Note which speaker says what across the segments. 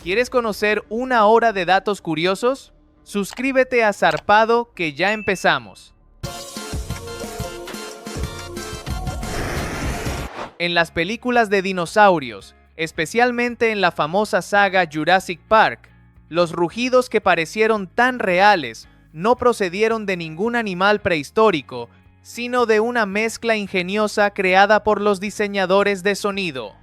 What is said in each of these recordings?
Speaker 1: ¿Quieres conocer una hora de datos curiosos? Suscríbete a Zarpado que ya empezamos. En las películas de dinosaurios, especialmente en la famosa saga Jurassic Park, los rugidos que parecieron tan reales no procedieron de ningún animal prehistórico, sino de una mezcla ingeniosa creada por los diseñadores de sonido.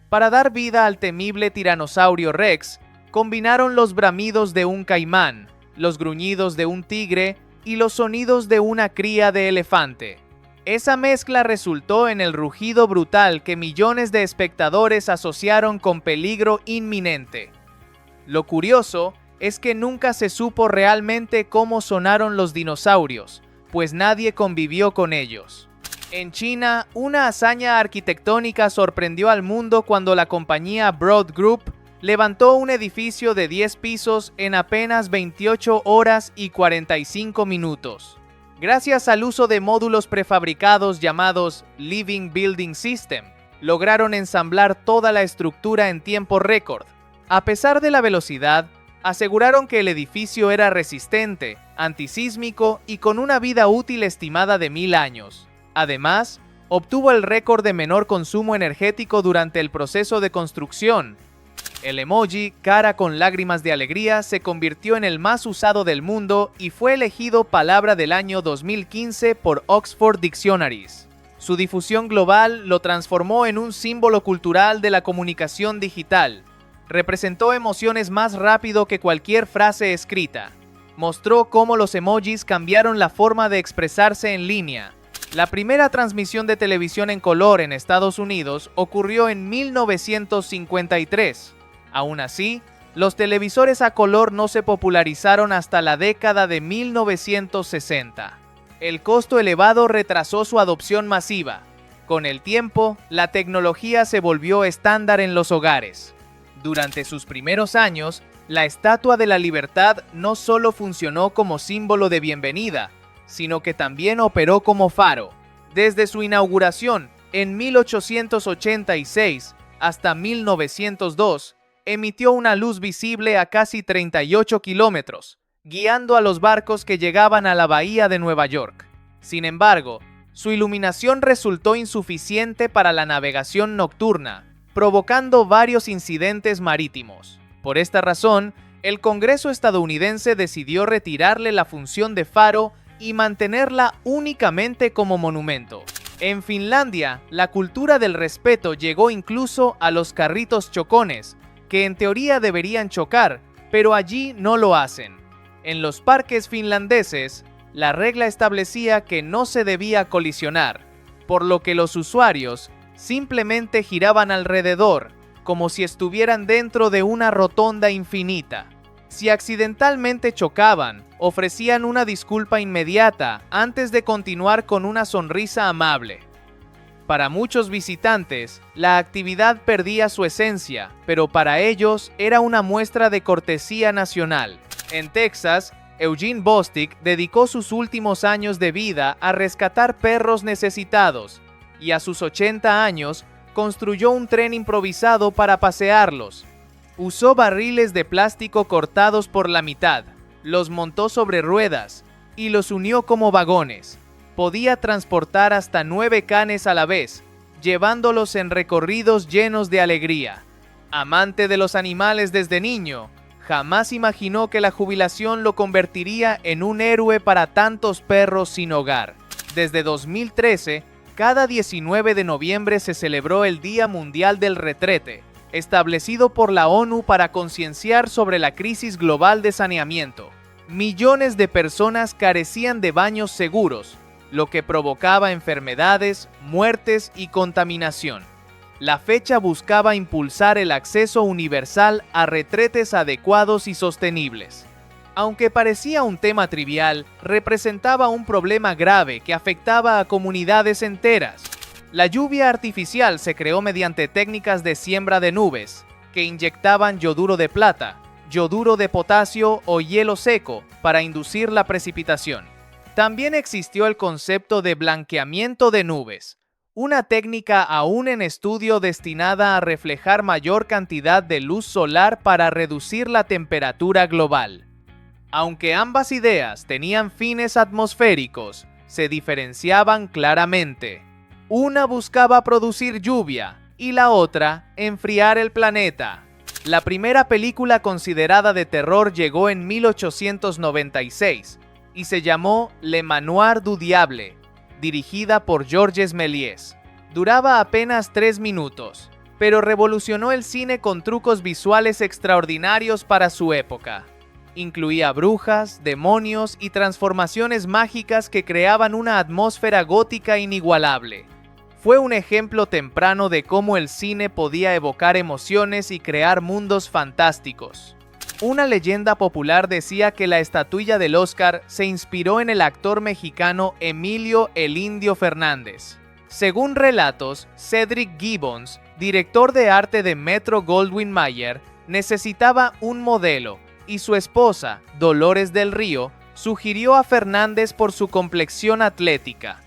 Speaker 1: Para dar vida al temible tiranosaurio Rex, combinaron los bramidos de un caimán, los gruñidos de un tigre y los sonidos de una cría de elefante. Esa mezcla resultó en el rugido brutal que millones de espectadores asociaron con peligro inminente. Lo curioso es que nunca se supo realmente cómo sonaron los dinosaurios, pues nadie convivió con ellos. En China, una hazaña arquitectónica sorprendió al mundo cuando la compañía Broad Group levantó un edificio de 10 pisos en apenas 28 horas y 45 minutos. Gracias al uso de módulos prefabricados llamados Living Building System, lograron ensamblar toda la estructura en tiempo récord. A pesar de la velocidad, aseguraron que el edificio era resistente, antisísmico y con una vida útil estimada de 1000 años. Además, obtuvo el récord de menor consumo energético durante el proceso de construcción. El emoji cara con lágrimas de alegría se convirtió en el más usado del mundo y fue elegido palabra del año 2015 por Oxford Dictionaries. Su difusión global lo transformó en un símbolo cultural de la comunicación digital. Representó emociones más rápido que cualquier frase escrita. Mostró cómo los emojis cambiaron la forma de expresarse en línea. La primera transmisión de televisión en color en Estados Unidos ocurrió en 1953. Aún así, los televisores a color no se popularizaron hasta la década de 1960. El costo elevado retrasó su adopción masiva. Con el tiempo, la tecnología se volvió estándar en los hogares. Durante sus primeros años, la Estatua de la Libertad no solo funcionó como símbolo de bienvenida, sino que también operó como faro. Desde su inauguración en 1886 hasta 1902, emitió una luz visible a casi 38 kilómetros, guiando a los barcos que llegaban a la bahía de Nueva York. Sin embargo, su iluminación resultó insuficiente para la navegación nocturna, provocando varios incidentes marítimos. Por esta razón, el Congreso estadounidense decidió retirarle la función de faro y mantenerla únicamente como monumento. En Finlandia, la cultura del respeto llegó incluso a los carritos chocones, que en teoría deberían chocar, pero allí no lo hacen. En los parques finlandeses, la regla establecía que no se debía colisionar, por lo que los usuarios simplemente giraban alrededor, como si estuvieran dentro de una rotonda infinita. Si accidentalmente chocaban, ofrecían una disculpa inmediata antes de continuar con una sonrisa amable. Para muchos visitantes, la actividad perdía su esencia, pero para ellos era una muestra de cortesía nacional. En Texas, Eugene Bostick dedicó sus últimos años de vida a rescatar perros necesitados, y a sus 80 años construyó un tren improvisado para pasearlos. Usó barriles de plástico cortados por la mitad, los montó sobre ruedas y los unió como vagones. Podía transportar hasta 9 canes a la vez, llevándolos en recorridos llenos de alegría. Amante de los animales desde niño, jamás imaginó que la jubilación lo convertiría en un héroe para tantos perros sin hogar. Desde 2013, cada 19 de noviembre se celebró el Día Mundial del Retrete, establecido por la ONU para concienciar sobre la crisis global de saneamiento. Millones de personas carecían de baños seguros, lo que provocaba enfermedades, muertes y contaminación. La fecha buscaba impulsar el acceso universal a retretes adecuados y sostenibles. Aunque parecía un tema trivial, representaba un problema grave que afectaba a comunidades enteras. La lluvia artificial se creó mediante técnicas de siembra de nubes, que inyectaban yoduro de plata, yoduro de potasio o hielo seco para inducir la precipitación. También existió el concepto de blanqueamiento de nubes, una técnica aún en estudio destinada a reflejar mayor cantidad de luz solar para reducir la temperatura global. Aunque ambas ideas tenían fines atmosféricos, se diferenciaban claramente. Una buscaba producir lluvia y la otra enfriar el planeta. La primera película considerada de terror llegó en 1896 y se llamó Le Manoir du Diable, dirigida por Georges Méliès. Duraba apenas 3 minutos, pero revolucionó el cine con trucos visuales extraordinarios para su época. Incluía brujas, demonios y transformaciones mágicas que creaban una atmósfera gótica inigualable. Fue un ejemplo temprano de cómo el cine podía evocar emociones y crear mundos fantásticos. Una leyenda popular decía que la estatuilla del Oscar se inspiró en el actor mexicano Emilio "El Indio" Fernández. Según relatos, Cedric Gibbons, director de arte de Metro-Goldwyn-Mayer, necesitaba un modelo y su esposa, Dolores del Río, sugirió a Fernández por su complexión atlética.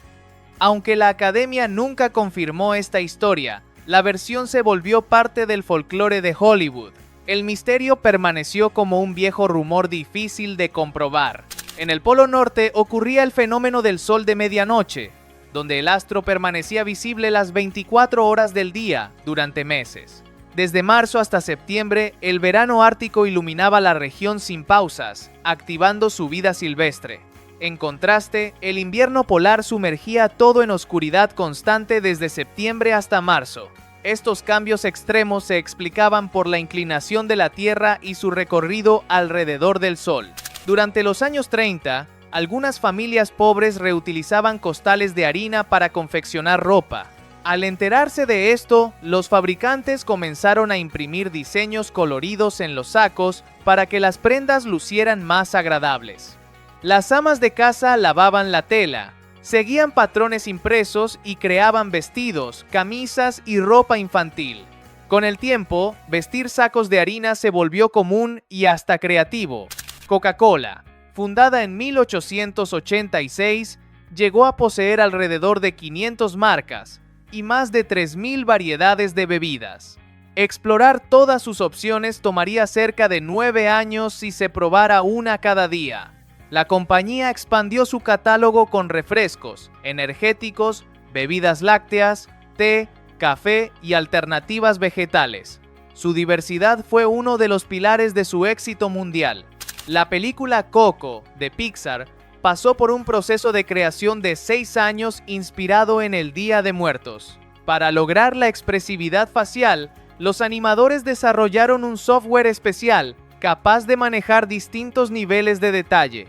Speaker 1: Aunque la Academia nunca confirmó esta historia, la versión se volvió parte del folclore de Hollywood. El misterio permaneció como un viejo rumor difícil de comprobar. En el Polo Norte ocurría el fenómeno del sol de medianoche, donde el astro permanecía visible las 24 horas del día durante meses. Desde marzo hasta septiembre, el verano ártico iluminaba la región sin pausas, activando su vida silvestre. En contraste, el invierno polar sumergía todo en oscuridad constante desde septiembre hasta marzo. Estos cambios extremos se explicaban por la inclinación de la Tierra y su recorrido alrededor del Sol. Durante los años 30, algunas familias pobres reutilizaban costales de harina para confeccionar ropa. Al enterarse de esto, los fabricantes comenzaron a imprimir diseños coloridos en los sacos para que las prendas lucieran más agradables. Las amas de casa lavaban la tela, seguían patrones impresos y creaban vestidos, camisas y ropa infantil. Con el tiempo, vestir sacos de harina se volvió común y hasta creativo. Coca-Cola, fundada en 1886, llegó a poseer alrededor de 500 marcas y más de 3.000 variedades de bebidas. Explorar todas sus opciones tomaría cerca de 9 años si se probara una cada día. La compañía expandió su catálogo con refrescos, energéticos, bebidas lácteas, té, café y alternativas vegetales. Su diversidad fue uno de los pilares de su éxito mundial. La película Coco, de Pixar, pasó por un proceso de creación de 6 años inspirado en el Día de Muertos. Para lograr la expresividad facial, los animadores desarrollaron un software especial capaz de manejar distintos niveles de detalle.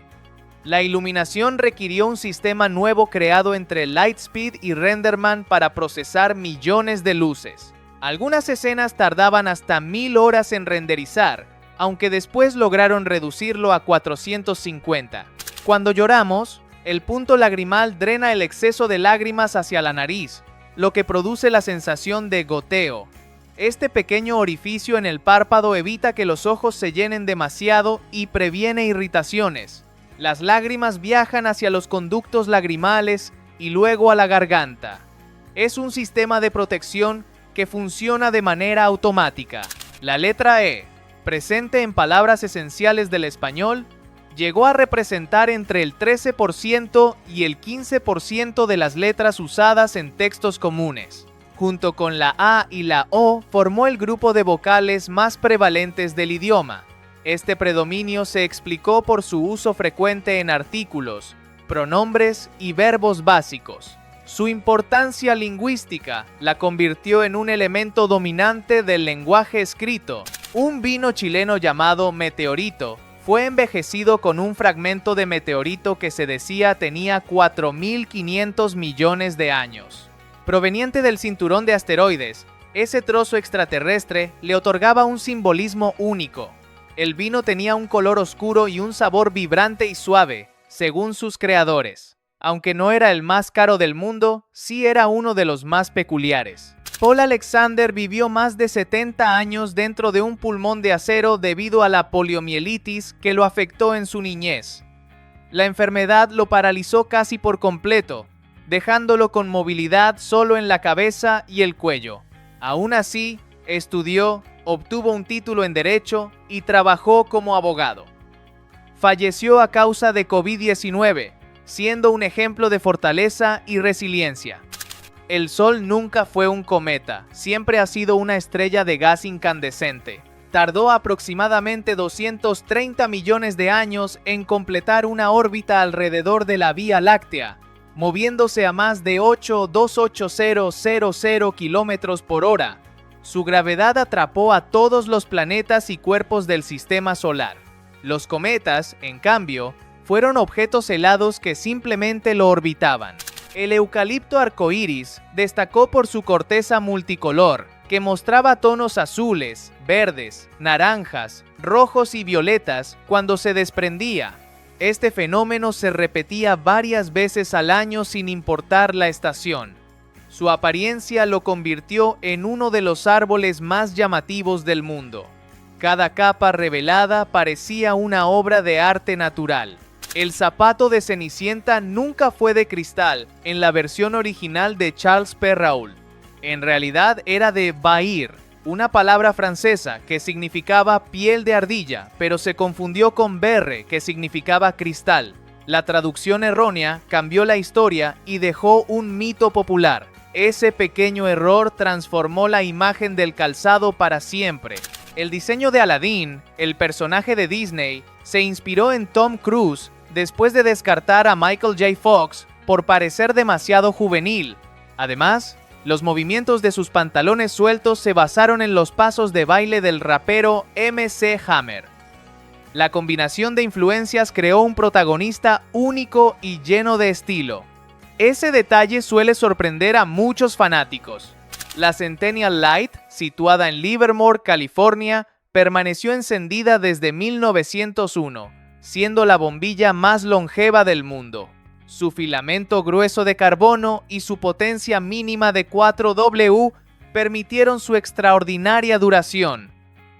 Speaker 1: La iluminación requirió un sistema nuevo creado entre Lightspeed y Renderman para procesar millones de luces. Algunas escenas tardaban hasta 1000 horas en renderizar, aunque después lograron reducirlo a 450. Cuando lloramos, el punto lagrimal drena el exceso de lágrimas hacia la nariz, lo que produce la sensación de goteo. Este pequeño orificio en el párpado evita que los ojos se llenen demasiado y previene irritaciones. Las lágrimas viajan hacia los conductos lagrimales y luego a la garganta. Es un sistema de protección que funciona de manera automática. La letra E, presente en palabras esenciales del español, llegó a representar entre el 13% y el 15% de las letras usadas en textos comunes. Junto con la A y la O, formó el grupo de vocales más prevalentes del idioma. Este predominio se explicó por su uso frecuente en artículos, pronombres y verbos básicos. Su importancia lingüística la convirtió en un elemento dominante del lenguaje escrito. Un vino chileno llamado Meteorito fue envejecido con un fragmento de meteorito que se decía tenía 4.500 millones de años. Proveniente del cinturón de asteroides, ese trozo extraterrestre le otorgaba un simbolismo único. El vino tenía un color oscuro y un sabor vibrante y suave, según sus creadores. Aunque no era el más caro del mundo, sí era uno de los más peculiares. Paul Alexander vivió más de 70 años dentro de un pulmón de acero debido a la poliomielitis que lo afectó en su niñez. La enfermedad lo paralizó casi por completo, dejándolo con movilidad solo en la cabeza y el cuello. Aún así, estudió, obtuvo un título en Derecho y trabajó como abogado. Falleció a causa de COVID-19, siendo un ejemplo de fortaleza y resiliencia. El Sol nunca fue un cometa, siempre ha sido una estrella de gas incandescente. Tardó aproximadamente 230 millones de años en completar una órbita alrededor de la Vía Láctea, moviéndose a más de 8,28000 kilómetros por hora. Su gravedad atrapó a todos los planetas y cuerpos del sistema solar. Los cometas, en cambio, fueron objetos helados que simplemente lo orbitaban. El eucalipto arcoíris destacó por su corteza multicolor, que mostraba tonos azules, verdes, naranjas, rojos y violetas cuando se desprendía. Este fenómeno se repetía varias veces al año sin importar la estación. Su apariencia lo convirtió en uno de los árboles más llamativos del mundo. Cada capa revelada parecía una obra de arte natural. El zapato de Cenicienta nunca fue de cristal en la versión original de Charles Perrault. En realidad era de bahir, una palabra francesa que significaba piel de ardilla, pero se confundió con berre, que significaba cristal. La traducción errónea cambió la historia y dejó un mito popular. Ese pequeño error transformó la imagen del calzado para siempre. El diseño de Aladdin, el personaje de Disney, se inspiró en Tom Cruise después de descartar a Michael J. Fox por parecer demasiado juvenil. Además, los movimientos de sus pantalones sueltos se basaron en los pasos de baile del rapero MC Hammer. La combinación de influencias creó un protagonista único y lleno de estilo. Ese detalle suele sorprender a muchos fanáticos. La Centennial Light, situada en Livermore, California, permaneció encendida desde 1901, siendo la bombilla más longeva del mundo. Su filamento grueso de carbono y su potencia mínima de 4W permitieron su extraordinaria duración.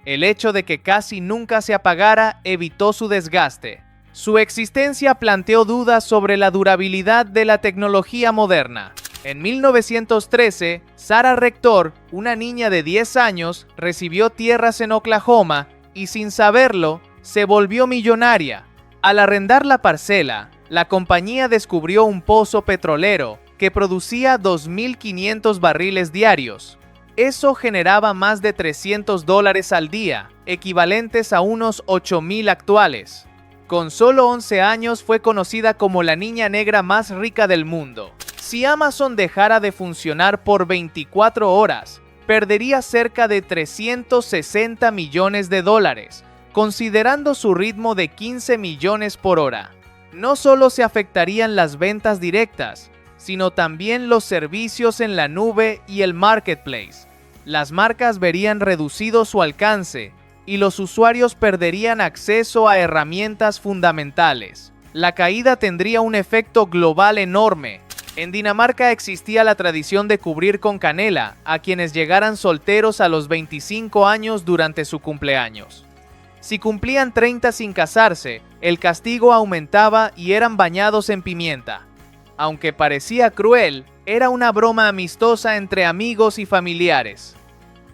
Speaker 1: El hecho de que casi nunca se apagara evitó su desgaste. Su existencia planteó dudas sobre la durabilidad de la tecnología moderna. En 1913, Sarah Rector, una niña de 10 años, recibió tierras en Oklahoma y, sin saberlo, se volvió millonaria. Al arrendar la parcela, la compañía descubrió un pozo petrolero que producía 2.500 barriles diarios. Eso generaba más de $300 al día, equivalentes a unos 8.000 actuales. Con solo 11 años fue conocida como la niña negra más rica del mundo. Si Amazon dejara de funcionar por 24 horas, perdería cerca de $360 millones, considerando su ritmo de 15 millones por hora. No solo se afectarían las ventas directas, sino también los servicios en la nube y el marketplace. Las marcas verían reducido su alcance y los usuarios perderían acceso a herramientas fundamentales. La caída tendría un efecto global enorme. En Dinamarca existía la tradición de cubrir con canela a quienes llegaran solteros a los 25 años durante su cumpleaños. Si cumplían 30 sin casarse, el castigo aumentaba y eran bañados en pimienta. Aunque parecía cruel, era una broma amistosa entre amigos y familiares.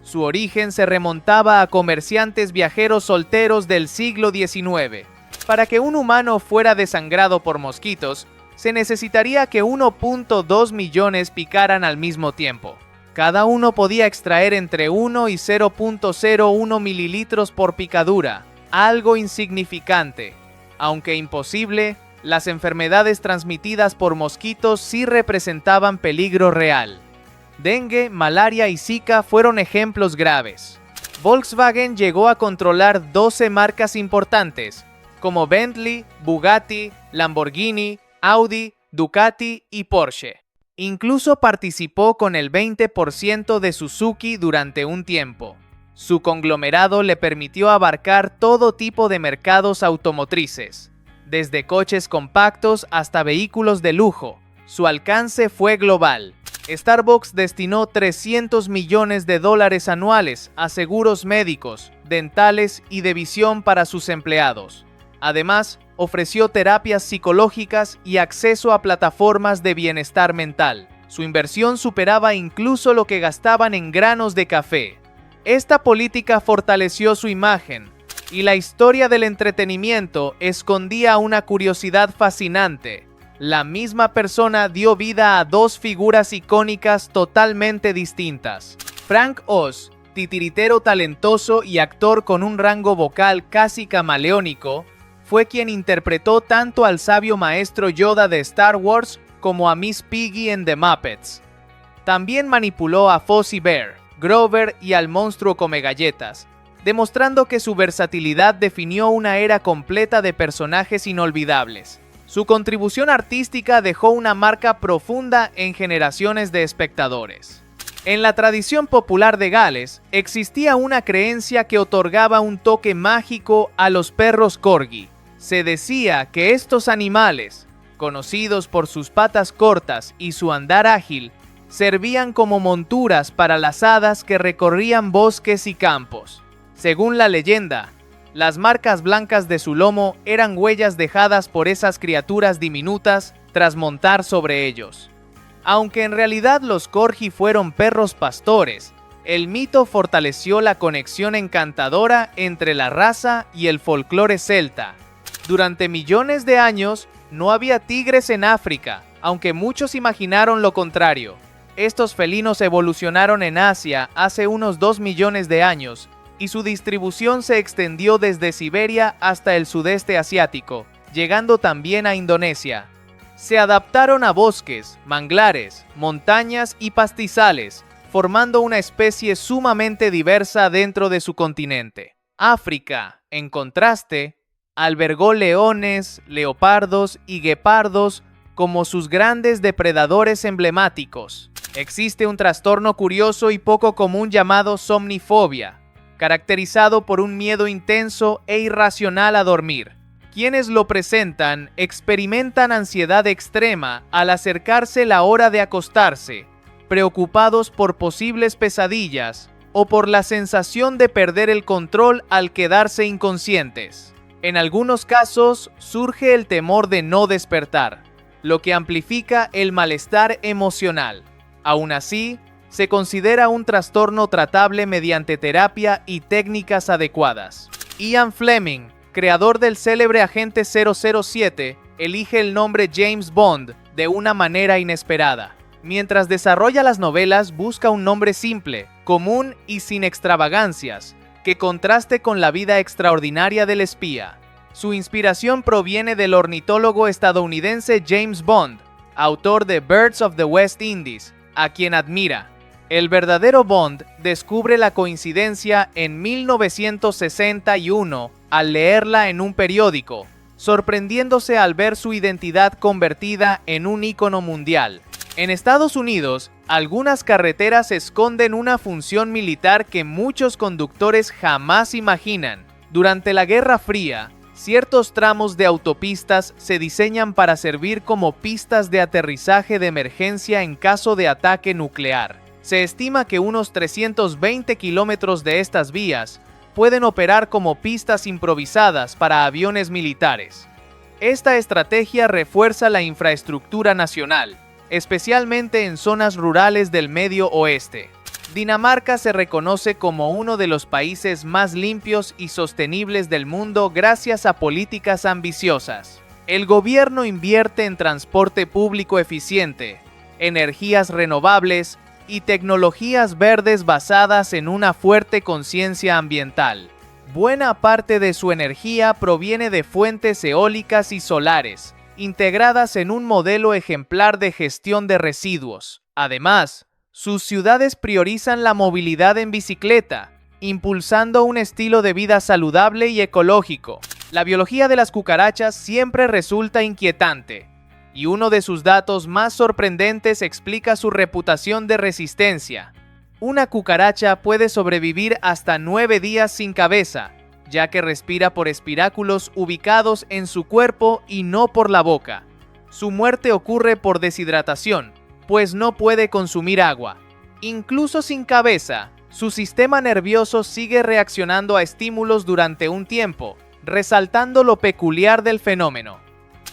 Speaker 1: Su origen se remontaba a comerciantes viajeros solteros del siglo XIX. Para que un humano fuera desangrado por mosquitos, se necesitaría que 1.2 millones picaran al mismo tiempo. Cada uno podía extraer entre 1 y 0.01 mililitros por picadura, algo insignificante. Aunque imposible, las enfermedades transmitidas por mosquitos sí representaban peligro real. Dengue, malaria y Zika fueron ejemplos graves. Volkswagen llegó a controlar 12 marcas importantes, como Bentley, Bugatti, Lamborghini, Audi, Ducati y Porsche. Incluso participó con el 20% de Suzuki durante un tiempo. Su conglomerado le permitió abarcar todo tipo de mercados automotrices, desde coches compactos hasta vehículos de lujo. Su alcance fue global. Starbucks destinó $300 millones anuales a seguros médicos, dentales y de visión para sus empleados. Además, ofreció terapias psicológicas y acceso a plataformas de bienestar mental. Su inversión superaba incluso lo que gastaban en granos de café. Esta política fortaleció su imagen, y la historia del entretenimiento escondía una curiosidad fascinante. La misma persona dio vida a dos figuras icónicas totalmente distintas. Frank Oz, titiritero talentoso y actor con un rango vocal casi camaleónico, fue quien interpretó tanto al sabio maestro Yoda de Star Wars como a Miss Piggy en The Muppets. También manipuló a Fozzie Bear, Grover y al monstruo Comegalletas, demostrando que su versatilidad definió una era completa de personajes inolvidables. Su contribución artística dejó una marca profunda en generaciones de espectadores. En la tradición popular de Gales, existía una creencia que otorgaba un toque mágico a los perros corgi. Se decía que estos animales, conocidos por sus patas cortas y su andar ágil, servían como monturas para las hadas que recorrían bosques y campos. Según la leyenda, las marcas blancas de su lomo eran huellas dejadas por esas criaturas diminutas tras montar sobre ellos. Aunque en realidad los corgi fueron perros pastores, el mito fortaleció la conexión encantadora entre la raza y el folclore celta. Durante millones de años no había tigres en África, aunque muchos imaginaron lo contrario. Estos felinos evolucionaron en Asia hace unos 2 millones de años y su distribución se extendió desde Siberia hasta el sudeste asiático, llegando también a Indonesia. Se adaptaron a bosques, manglares, montañas y pastizales, formando una especie sumamente diversa dentro de su continente. África, en contraste, albergó leones, leopardos y guepardos como sus grandes depredadores emblemáticos. Existe un trastorno curioso y poco común llamado somnifobia, caracterizado por un miedo intenso e irracional a dormir. Quienes lo presentan experimentan ansiedad extrema al acercarse la hora de acostarse, preocupados por posibles pesadillas o por la sensación de perder el control al quedarse inconscientes. En algunos casos surge el temor de no despertar, lo que amplifica el malestar emocional. Aún así, se considera un trastorno tratable mediante terapia y técnicas adecuadas. Ian Fleming, creador del célebre Agente 007, elige el nombre James Bond de una manera inesperada. Mientras desarrolla las novelas, busca un nombre simple, común y sin extravagancias, que contraste con la vida extraordinaria del espía. Su inspiración proviene del ornitólogo estadounidense James Bond, autor de Birds of the West Indies, a quien admira. El verdadero Bond descubre la coincidencia en 1961 al leerla en un periódico, sorprendiéndose al ver su identidad convertida en un ícono mundial. En Estados Unidos, algunas carreteras esconden una función militar que muchos conductores jamás imaginan. Durante la Guerra Fría, ciertos tramos de autopistas se diseñan para servir como pistas de aterrizaje de emergencia en caso de ataque nuclear. Se estima que unos 320 kilómetros de estas vías pueden operar como pistas improvisadas para aviones militares. Esta estrategia refuerza la infraestructura nacional, especialmente en zonas rurales del Medio Oeste. Dinamarca se reconoce como uno de los países más limpios y sostenibles del mundo gracias a políticas ambiciosas. El gobierno invierte en transporte público eficiente, energías renovables y tecnologías verdes basadas en una fuerte conciencia ambiental. Buena parte de su energía proviene de fuentes eólicas y solares, integradas en un modelo ejemplar de gestión de residuos. Además, sus ciudades priorizan la movilidad en bicicleta, impulsando un estilo de vida saludable y ecológico. La biología de las cucarachas siempre resulta inquietante, y uno de sus datos más sorprendentes explica su reputación de resistencia. Una cucaracha puede sobrevivir hasta 9 días sin cabeza, ya que respira por espiráculos ubicados en su cuerpo y no por la boca. Su muerte ocurre por deshidratación, pues no puede consumir agua. Incluso sin cabeza, su sistema nervioso sigue reaccionando a estímulos durante un tiempo, resaltando lo peculiar del fenómeno.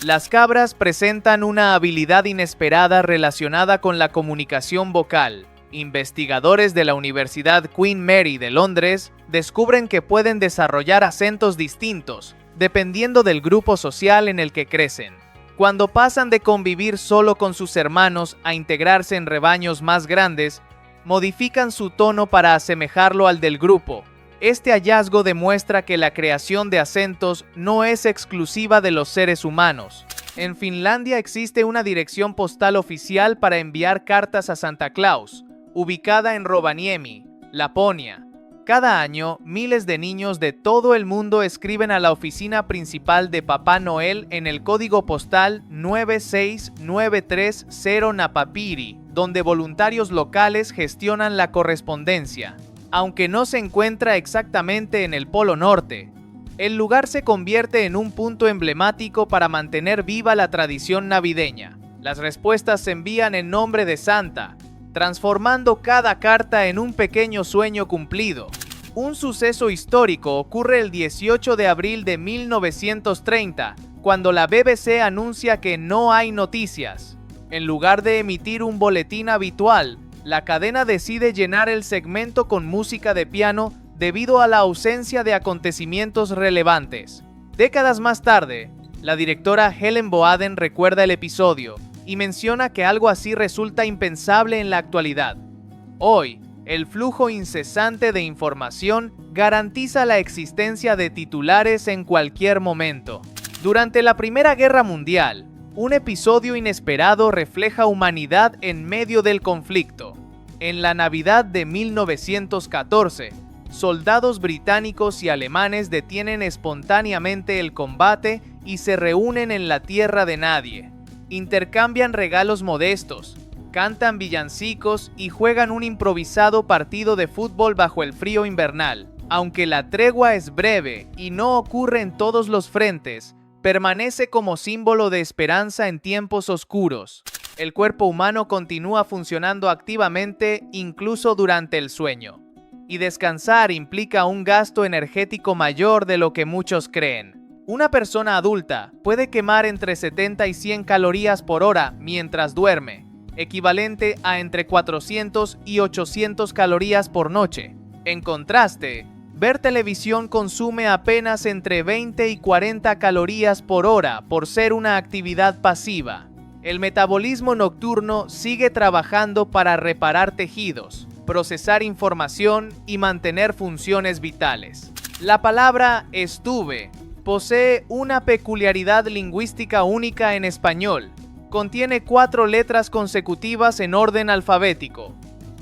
Speaker 1: Las cabras presentan una habilidad inesperada relacionada con la comunicación vocal. Investigadores de la Universidad Queen Mary de Londres descubren que pueden desarrollar acentos distintos, dependiendo del grupo social en el que crecen. Cuando pasan de convivir solo con sus hermanos a integrarse en rebaños más grandes, modifican su tono para asemejarlo al del grupo. Este hallazgo demuestra que la creación de acentos no es exclusiva de los seres humanos. En Finlandia existe una dirección postal oficial para enviar cartas a Santa Claus, ubicada en Rovaniemi, Laponia. Cada año, miles de niños de todo el mundo escriben a la oficina principal de Papá Noel en el código postal 96930 Napapiri, donde voluntarios locales gestionan la correspondencia. Aunque no se encuentra exactamente en el Polo Norte, el lugar se convierte en un punto emblemático para mantener viva la tradición navideña. Las respuestas se envían en nombre de Santa, transformando cada carta en un pequeño sueño cumplido. Un suceso histórico ocurre el 18 de abril de 1930, cuando la BBC anuncia que no hay noticias. En lugar de emitir un boletín habitual, la cadena decide llenar el segmento con música de piano debido a la ausencia de acontecimientos relevantes. Décadas más tarde, la directora Helen Boaden recuerda el episodio y menciona que algo así resulta impensable en la actualidad. Hoy, el flujo incesante de información garantiza la existencia de titulares en cualquier momento. Durante la Primera Guerra Mundial, un episodio inesperado refleja humanidad en medio del conflicto. En la Navidad de 1914, soldados británicos y alemanes detienen espontáneamente el combate y se reúnen en la tierra de nadie. Intercambian regalos modestos, cantan villancicos y juegan un improvisado partido de fútbol bajo el frío invernal. Aunque la tregua es breve y no ocurre en todos los frentes, permanece como símbolo de esperanza en tiempos oscuros. El cuerpo humano continúa funcionando activamente incluso durante el sueño. Y descansar implica un gasto energético mayor de lo que muchos creen. Una persona adulta puede quemar entre 70 y 100 calorías por hora mientras duerme, equivalente a entre 400 y 800 calorías por noche. En contraste, ver televisión consume apenas entre 20 y 40 calorías por hora por ser una actividad pasiva. El metabolismo nocturno sigue trabajando para reparar tejidos, procesar información y mantener funciones vitales. La palabra estuve posee una peculiaridad lingüística única en español. Contiene 4 letras consecutivas en orden alfabético.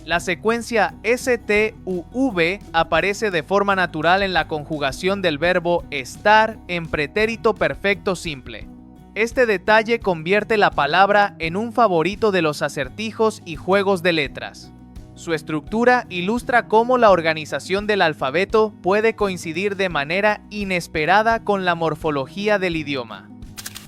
Speaker 1: La secuencia STUV aparece de forma natural en la conjugación del verbo estar en pretérito perfecto simple. Este detalle convierte la palabra en un favorito de los acertijos y juegos de letras. Su estructura ilustra cómo la organización del alfabeto puede coincidir de manera inesperada con la morfología del idioma.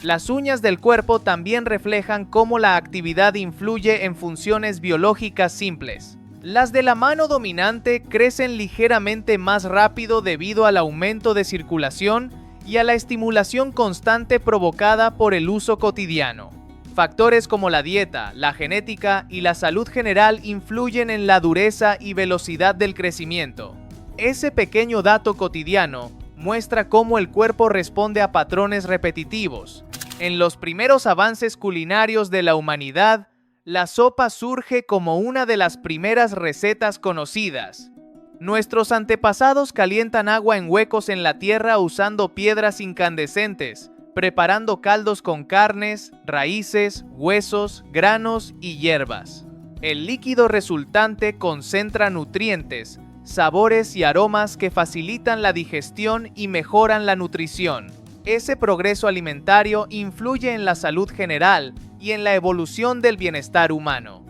Speaker 1: Las uñas del cuerpo también reflejan cómo la actividad influye en funciones biológicas simples. Las de la mano dominante crecen ligeramente más rápido debido al aumento de circulación y a la estimulación constante provocada por el uso cotidiano. Factores como la dieta, la genética y la salud general influyen en la dureza y velocidad del crecimiento. Ese pequeño dato cotidiano muestra cómo el cuerpo responde a patrones repetitivos. En los primeros avances culinarios de la humanidad, la sopa surge como una de las primeras recetas conocidas. Nuestros antepasados calientan agua en huecos en la tierra usando piedras incandescentes, preparando caldos con carnes, raíces, huesos, granos y hierbas. El líquido resultante concentra nutrientes, sabores y aromas que facilitan la digestión y mejoran la nutrición. Ese progreso alimentario influye en la salud general y en la evolución del bienestar humano.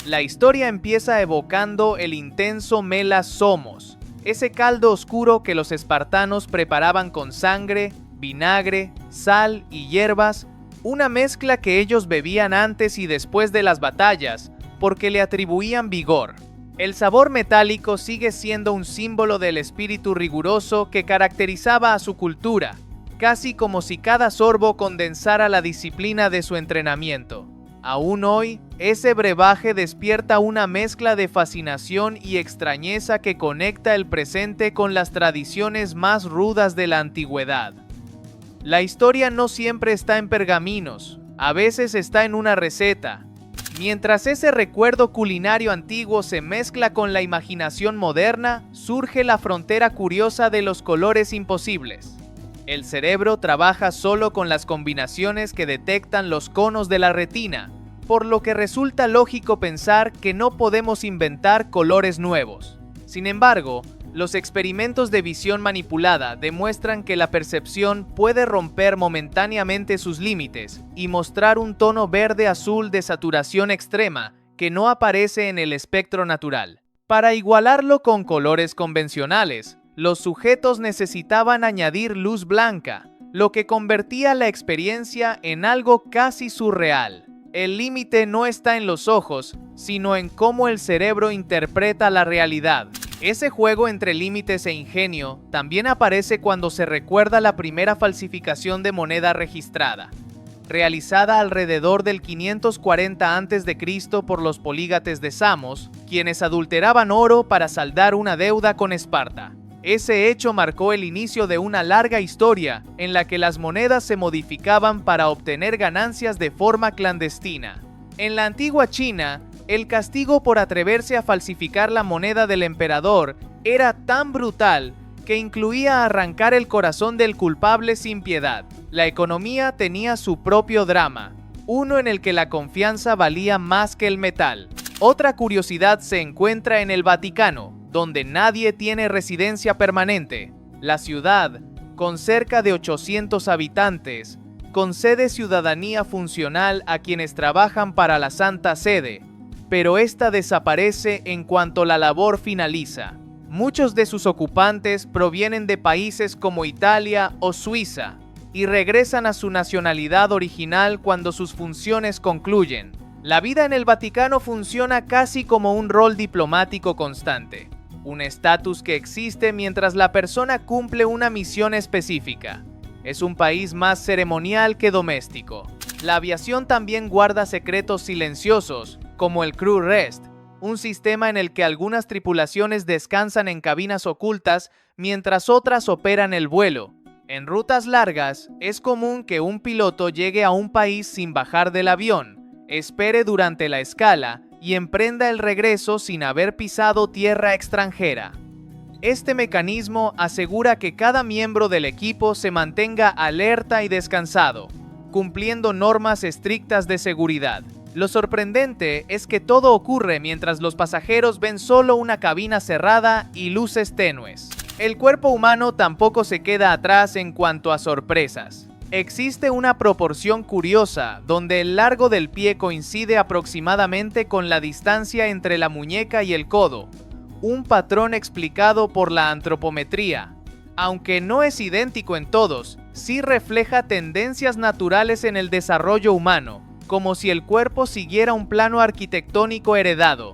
Speaker 1: La historia empieza evocando el intenso Mela Somos, ese caldo oscuro que los espartanos preparaban con sangre, vinagre, sal y hierbas, una mezcla que ellos bebían antes y después de las batallas porque le atribuían vigor. El sabor metálico sigue siendo un símbolo del espíritu riguroso que caracterizaba a su cultura, casi como si cada sorbo condensara la disciplina de su entrenamiento. Aún hoy, ese brebaje despierta una mezcla de fascinación y extrañeza que conecta el presente con las tradiciones más rudas de la antigüedad. La historia no siempre está en pergaminos, a veces está en una receta. Mientras ese recuerdo culinario antiguo se mezcla con la imaginación moderna, surge la frontera curiosa de los colores imposibles. El cerebro trabaja solo con las combinaciones que detectan los conos de la retina, por lo que resulta lógico pensar que no podemos inventar colores nuevos. Sin embargo, los experimentos de visión manipulada demuestran que la percepción puede romper momentáneamente sus límites y mostrar un tono verde-azul de saturación extrema que no aparece en el espectro natural. Para igualarlo con colores convencionales, los sujetos necesitaban añadir luz blanca, lo que convertía la experiencia en algo casi surreal. El límite no está en los ojos, sino en cómo el cerebro interpreta la realidad. Ese juego entre límites e ingenio también aparece cuando se recuerda la primera falsificación de moneda registrada, realizada alrededor del 540 a.C. por los polígates de Samos, quienes adulteraban oro para saldar una deuda con Esparta. Ese hecho marcó el inicio de una larga historia en la que las monedas se modificaban para obtener ganancias de forma clandestina. En la antigua China, el castigo por atreverse a falsificar la moneda del emperador era tan brutal que incluía arrancar el corazón del culpable sin piedad. La economía tenía su propio drama, uno en el que la confianza valía más que el metal. Otra curiosidad se encuentra en el Vaticano, donde nadie tiene residencia permanente. La ciudad, con cerca de 800 habitantes, concede ciudadanía funcional a quienes trabajan para la Santa Sede, pero esta desaparece en cuanto la labor finaliza. Muchos de sus ocupantes provienen de países como Italia o Suiza y regresan a su nacionalidad original cuando sus funciones concluyen. La vida en el Vaticano funciona casi como un rol diplomático constante, un estatus que existe mientras la persona cumple una misión específica. Es un país más ceremonial que doméstico. La aviación también guarda secretos silenciosos, como el Crew Rest, un sistema en el que algunas tripulaciones descansan en cabinas ocultas mientras otras operan el vuelo. En rutas largas, es común que un piloto llegue a un país sin bajar del avión, espere durante la escala y emprenda el regreso sin haber pisado tierra extranjera. Este mecanismo asegura que cada miembro del equipo se mantenga alerta y descansado, cumpliendo normas estrictas de seguridad. Lo sorprendente es que todo ocurre mientras los pasajeros ven solo una cabina cerrada y luces tenues. El cuerpo humano tampoco se queda atrás en cuanto a sorpresas. Existe una proporción curiosa donde el largo del pie coincide aproximadamente con la distancia entre la muñeca y el codo, un patrón explicado por la antropometría. Aunque no es idéntico en todos, sí refleja tendencias naturales en el desarrollo humano, como si el cuerpo siguiera un plano arquitectónico heredado.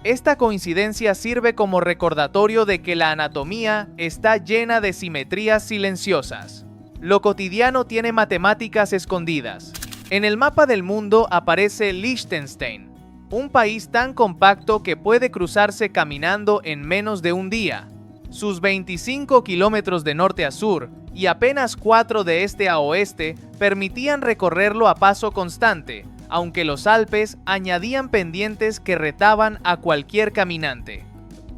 Speaker 1: Esta coincidencia sirve como recordatorio de que la anatomía está llena de simetrías silenciosas. Lo cotidiano tiene matemáticas escondidas. En el mapa del mundo aparece Liechtenstein, un país tan compacto que puede cruzarse caminando en menos de un día. Sus 25 kilómetros de norte a sur y apenas 4 de este a oeste permitían recorrerlo a paso constante, aunque los Alpes añadían pendientes que retaban a cualquier caminante.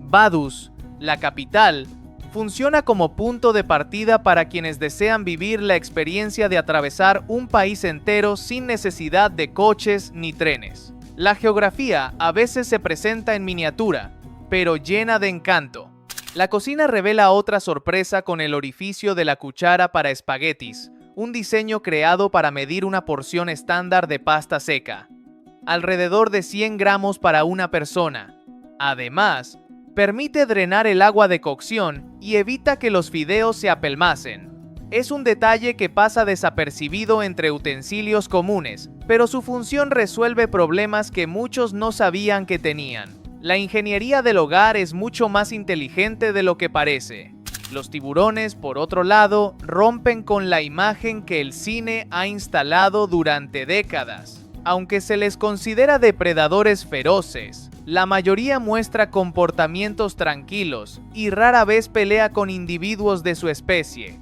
Speaker 1: Vaduz, la capital, funciona como punto de partida para quienes desean vivir la experiencia de atravesar un país entero sin necesidad de coches ni trenes. La geografía a veces se presenta en miniatura, pero llena de encanto. La cocina revela otra sorpresa con el orificio de la cuchara para espaguetis, un diseño creado para medir una porción estándar de pasta seca, alrededor de 100 gramos para una persona. Además, permite drenar el agua de cocción y evita que los fideos se apelmacen. Es un detalle que pasa desapercibido entre utensilios comunes, pero su función resuelve problemas que muchos no sabían que tenían. La ingeniería del hogar es mucho más inteligente de lo que parece. Los tiburones, por otro lado, rompen con la imagen que el cine ha instalado durante décadas. Aunque se les considera depredadores feroces, la mayoría muestra comportamientos tranquilos y rara vez pelea con individuos de su especie.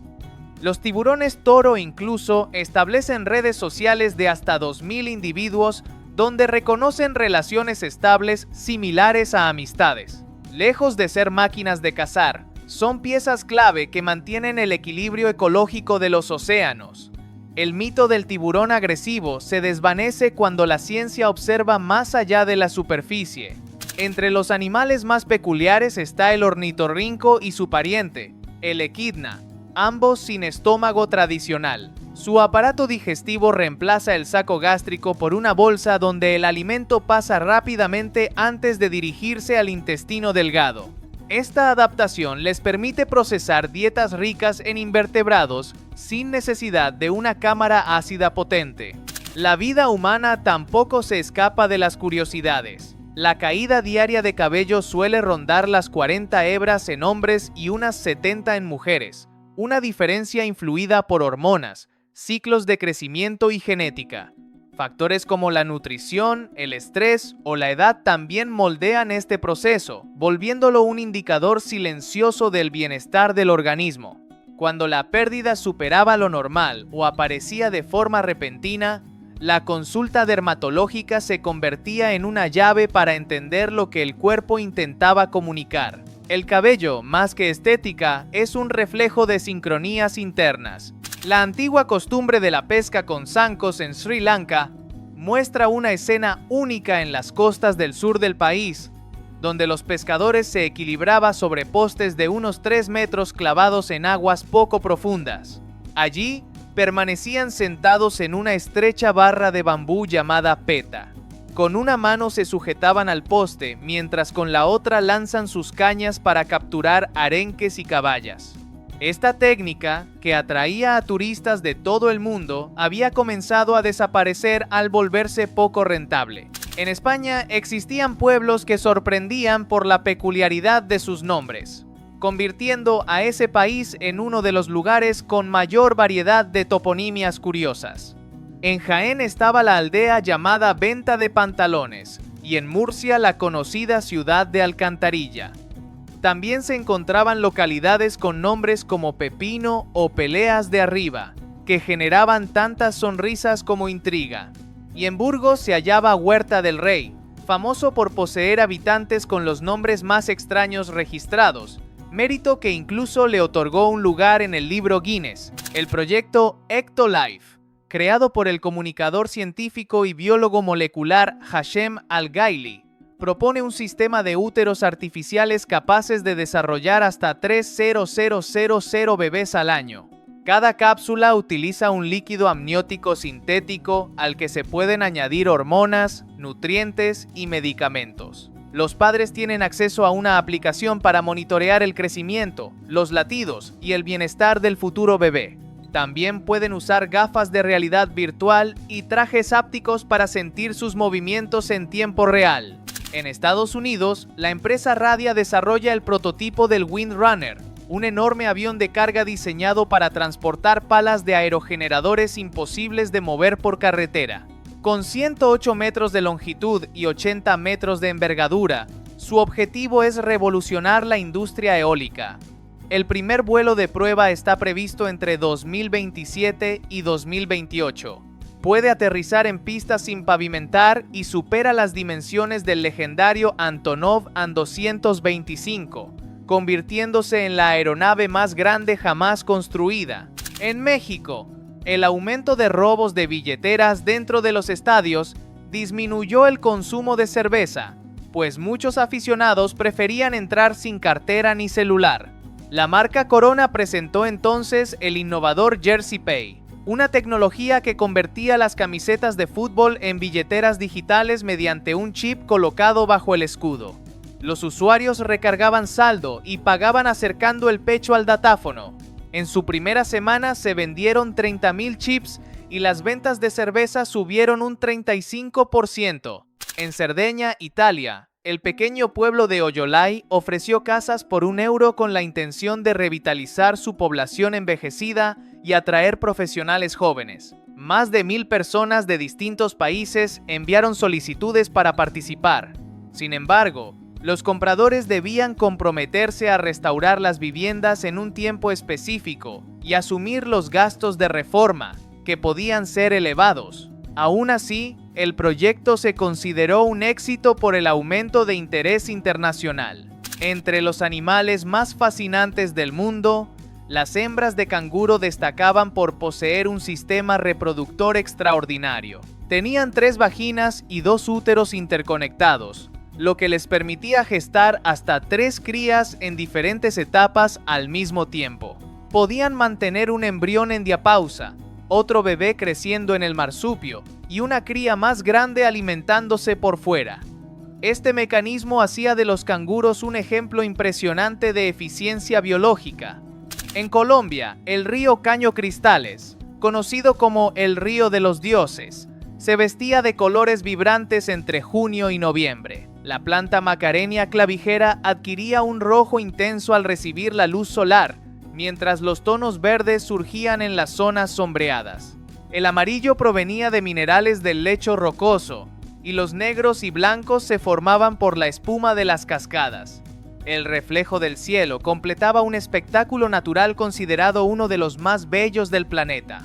Speaker 1: Los tiburones toro incluso establecen redes sociales de hasta 2000 individuos donde reconocen relaciones estables similares a amistades. Lejos de ser máquinas de cazar, son piezas clave que mantienen el equilibrio ecológico de los océanos. El mito del tiburón agresivo se desvanece cuando la ciencia observa más allá de la superficie. Entre los animales más peculiares está el ornitorrinco y su pariente, el equidna, ambos sin estómago tradicional. Su aparato digestivo reemplaza el saco gástrico por una bolsa donde el alimento pasa rápidamente antes de dirigirse al intestino delgado. Esta adaptación les permite procesar dietas ricas en invertebrados sin necesidad de una cámara ácida potente. La vida humana tampoco se escapa de las curiosidades. La caída diaria de cabello suele rondar las 40 hebras en hombres y unas 70 en mujeres, una diferencia influida por hormonas, ciclos de crecimiento y genética. Factores como la nutrición, el estrés o la edad también moldean este proceso, volviéndolo un indicador silencioso del bienestar del organismo. Cuando la pérdida superaba lo normal o aparecía de forma repentina, la consulta dermatológica se convertía en una llave para entender lo que el cuerpo intentaba comunicar. El cabello, más que estética, es un reflejo de sincronías internas. La antigua costumbre de la pesca con zancos en Sri Lanka muestra una escena única en las costas del sur del país, donde los pescadores se equilibraban sobre postes de unos 3 metros clavados en aguas poco profundas. Allí, permanecían sentados en una estrecha barra de bambú llamada peta. Con una mano se sujetaban al poste, mientras con la otra lanzan sus cañas para capturar arenques y caballas. Esta técnica, que atraía a turistas de todo el mundo, había comenzado a desaparecer al volverse poco rentable. En España existían pueblos que sorprendían por la peculiaridad de sus nombres, convirtiendo a ese país en uno de los lugares con mayor variedad de toponimias curiosas. En Jaén estaba la aldea llamada Venta de Pantalones y en Murcia la conocida ciudad de Alcantarilla. También se encontraban localidades con nombres como Pepino o Peleas de Arriba, que generaban tantas sonrisas como intriga. Y en Burgos se hallaba Huerta del Rey, famoso por poseer habitantes con los nombres más extraños registrados, mérito que incluso le otorgó un lugar en el libro Guinness. El proyecto Ectolife, creado por el comunicador científico y biólogo molecular Hashem Al-Gaili, propone un sistema de úteros artificiales capaces de desarrollar hasta 3,000 bebés al año. Cada cápsula utiliza un líquido amniótico sintético al que se pueden añadir hormonas, nutrientes y medicamentos. Los padres tienen acceso a una aplicación para monitorear el crecimiento, los latidos y el bienestar del futuro bebé. También pueden usar gafas de realidad virtual y trajes ápticos para sentir sus movimientos en tiempo real. En Estados Unidos, la empresa Radia desarrolla el prototipo del Windrunner, un enorme avión de carga diseñado para transportar palas de aerogeneradores imposibles de mover por carretera. Con 108 metros de longitud y 80 metros de envergadura, su objetivo es revolucionar la industria eólica. El primer vuelo de prueba está previsto entre 2027 y 2028. Puede aterrizar en pistas sin pavimentar y supera las dimensiones del legendario Antonov An-225, convirtiéndose en la aeronave más grande jamás construida. En México, el aumento de robos de billeteras dentro de los estadios disminuyó el consumo de cerveza, pues muchos aficionados preferían entrar sin cartera ni celular. La marca Corona presentó entonces el innovador Jersey Pay, una tecnología que convertía las camisetas de fútbol en billeteras digitales mediante un chip colocado bajo el escudo. Los usuarios recargaban saldo y pagaban acercando el pecho al datáfono. En su primera semana se vendieron 30,000 chips y las ventas de cerveza subieron un 35%. En Cerdeña, Italia, El pequeño pueblo de Oyolai ofreció casas por €1 con la intención de revitalizar su población envejecida y atraer profesionales jóvenes. Más de 1000 personas de distintos países enviaron solicitudes para participar. Sin embargo, los compradores debían comprometerse a restaurar las viviendas en un tiempo específico y asumir los gastos de reforma, que podían ser elevados. Aún así, el proyecto se consideró un éxito por el aumento de interés internacional. Entre los animales más fascinantes del mundo, las hembras de canguro destacaban por poseer un sistema reproductor extraordinario. Tenían 3 vaginas y 2 úteros interconectados, lo que les permitía gestar hasta 3 crías en diferentes etapas al mismo tiempo. Podían mantener un embrión en diapausa, otro bebé creciendo en el marsupio y una cría más grande alimentándose por fuera. Este mecanismo hacía de los canguros un ejemplo impresionante de eficiencia biológica. En Colombia, el río Caño Cristales, conocido como el Río de los Dioses, se vestía de colores vibrantes entre junio y noviembre. La planta Macarenia clavijera adquiría un rojo intenso al recibir la luz solar, mientras los tonos verdes surgían en las zonas sombreadas. El amarillo provenía de minerales del lecho rocoso, y los negros y blancos se formaban por la espuma de las cascadas. El reflejo del cielo completaba un espectáculo natural considerado uno de los más bellos del planeta.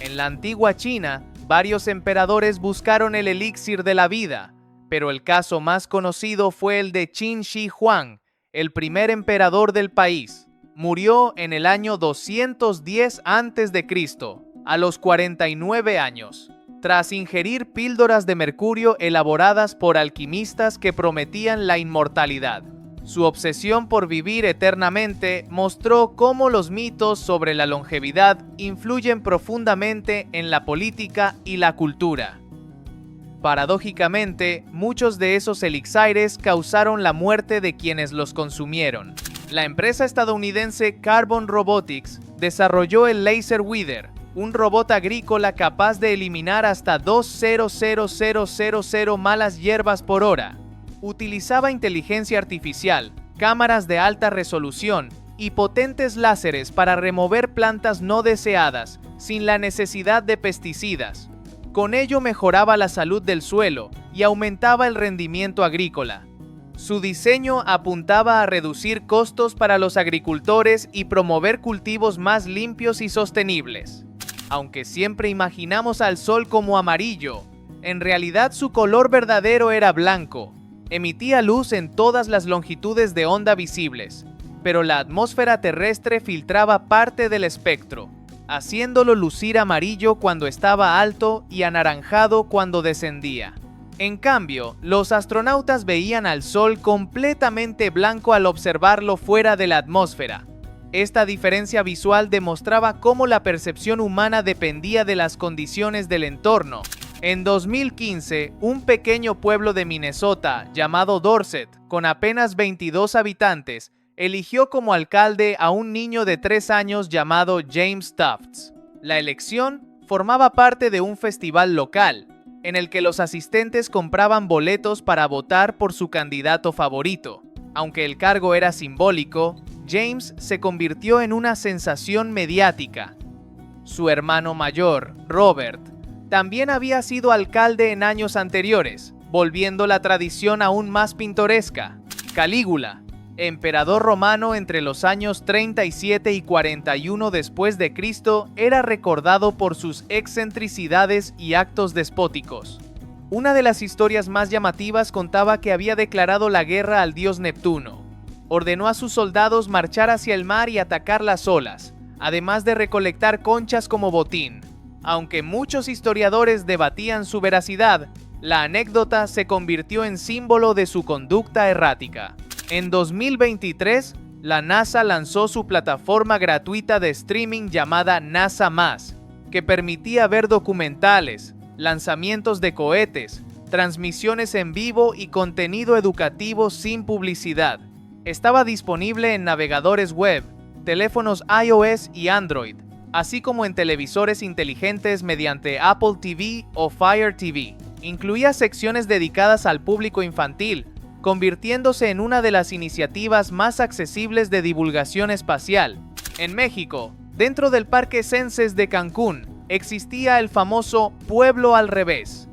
Speaker 1: En la antigua China, varios emperadores buscaron el elixir de la vida, pero el caso más conocido fue el de Qin Shi Huang, el primer emperador del país. Murió en el año 210 a.C., a los 49 años, tras ingerir píldoras de mercurio elaboradas por alquimistas que prometían la inmortalidad. Su obsesión por vivir eternamente mostró cómo los mitos sobre la longevidad influyen profundamente en la política y la cultura. Paradójicamente, muchos de esos elixires causaron la muerte de quienes los consumieron. La empresa estadounidense Carbon Robotics desarrolló el Laser Weeder, un robot agrícola capaz de eliminar hasta 2,000,000 malas hierbas por hora. Utilizaba inteligencia artificial, cámaras de alta resolución y potentes láseres para remover plantas no deseadas, sin la necesidad de pesticidas. Con ello mejoraba la salud del suelo y aumentaba el rendimiento agrícola. Su diseño apuntaba a reducir costos para los agricultores y promover cultivos más limpios y sostenibles. Aunque siempre imaginamos al sol como amarillo, en realidad su color verdadero era blanco. Emitía luz en todas las longitudes de onda visibles, pero la atmósfera terrestre filtraba parte del espectro, haciéndolo lucir amarillo cuando estaba alto y anaranjado cuando descendía. En cambio, los astronautas veían al Sol completamente blanco al observarlo fuera de la atmósfera. Esta diferencia visual demostraba cómo la percepción humana dependía de las condiciones del entorno. En 2015, un pequeño pueblo de Minnesota llamado Dorset, con apenas 22 habitantes, eligió como alcalde a un niño de 3 años llamado James Tufts. La elección formaba parte de un festival local, en el que los asistentes compraban boletos para votar por su candidato favorito. Aunque el cargo era simbólico, James se convirtió en una sensación mediática. Su hermano mayor, Robert, también había sido alcalde en años anteriores, volviendo la tradición aún más pintoresca. Calígula, emperador romano entre los años 37 y 41 después de Cristo, era recordado por sus excentricidades y actos despóticos. Una de las historias más llamativas contaba que había declarado la guerra al dios Neptuno. Ordenó a sus soldados marchar hacia el mar y atacar las olas, además de recolectar conchas como botín. Aunque muchos historiadores debatían su veracidad, la anécdota se convirtió en símbolo de su conducta errática. En 2023, la NASA lanzó su plataforma gratuita de streaming llamada NASA+, que permitía ver documentales, lanzamientos de cohetes, transmisiones en vivo y contenido educativo sin publicidad. Estaba disponible en navegadores web, teléfonos iOS y Android, así como en televisores inteligentes mediante Apple TV o Fire TV. Incluía secciones dedicadas al público infantil, convirtiéndose en una de las iniciativas más accesibles de divulgación espacial. En México, dentro del Parque Senses de Cancún, existía el famoso Pueblo al Revés.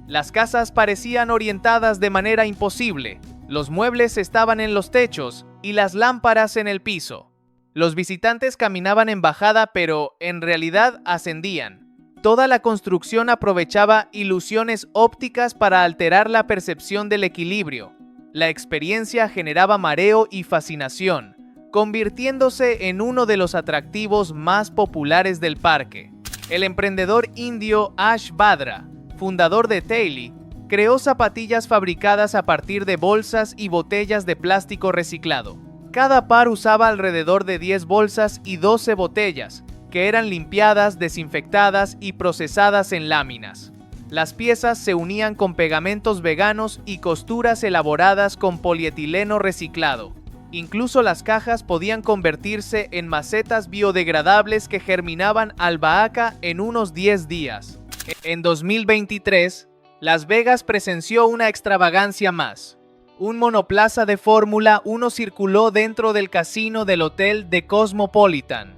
Speaker 1: Las casas parecían orientadas de manera imposible, los muebles estaban en los techos y las lámparas en el piso. Los visitantes caminaban en bajada, pero en realidad ascendían. Toda la construcción aprovechaba ilusiones ópticas para alterar la percepción del equilibrio. La experiencia generaba mareo y fascinación, convirtiéndose en uno de los atractivos más populares del parque. El emprendedor indio Ash Badra, fundador de Taily, creó zapatillas fabricadas a partir de bolsas y botellas de plástico reciclado. Cada par usaba alrededor de 10 bolsas y 12 botellas, que eran limpiadas, desinfectadas y procesadas en láminas. Las piezas se unían con pegamentos veganos y costuras elaboradas con polietileno reciclado. Incluso las cajas podían convertirse en macetas biodegradables que germinaban albahaca en unos 10 días. En 2023, Las Vegas presenció una extravagancia más. Un monoplaza de Fórmula 1 circuló dentro del casino del hotel The Cosmopolitan.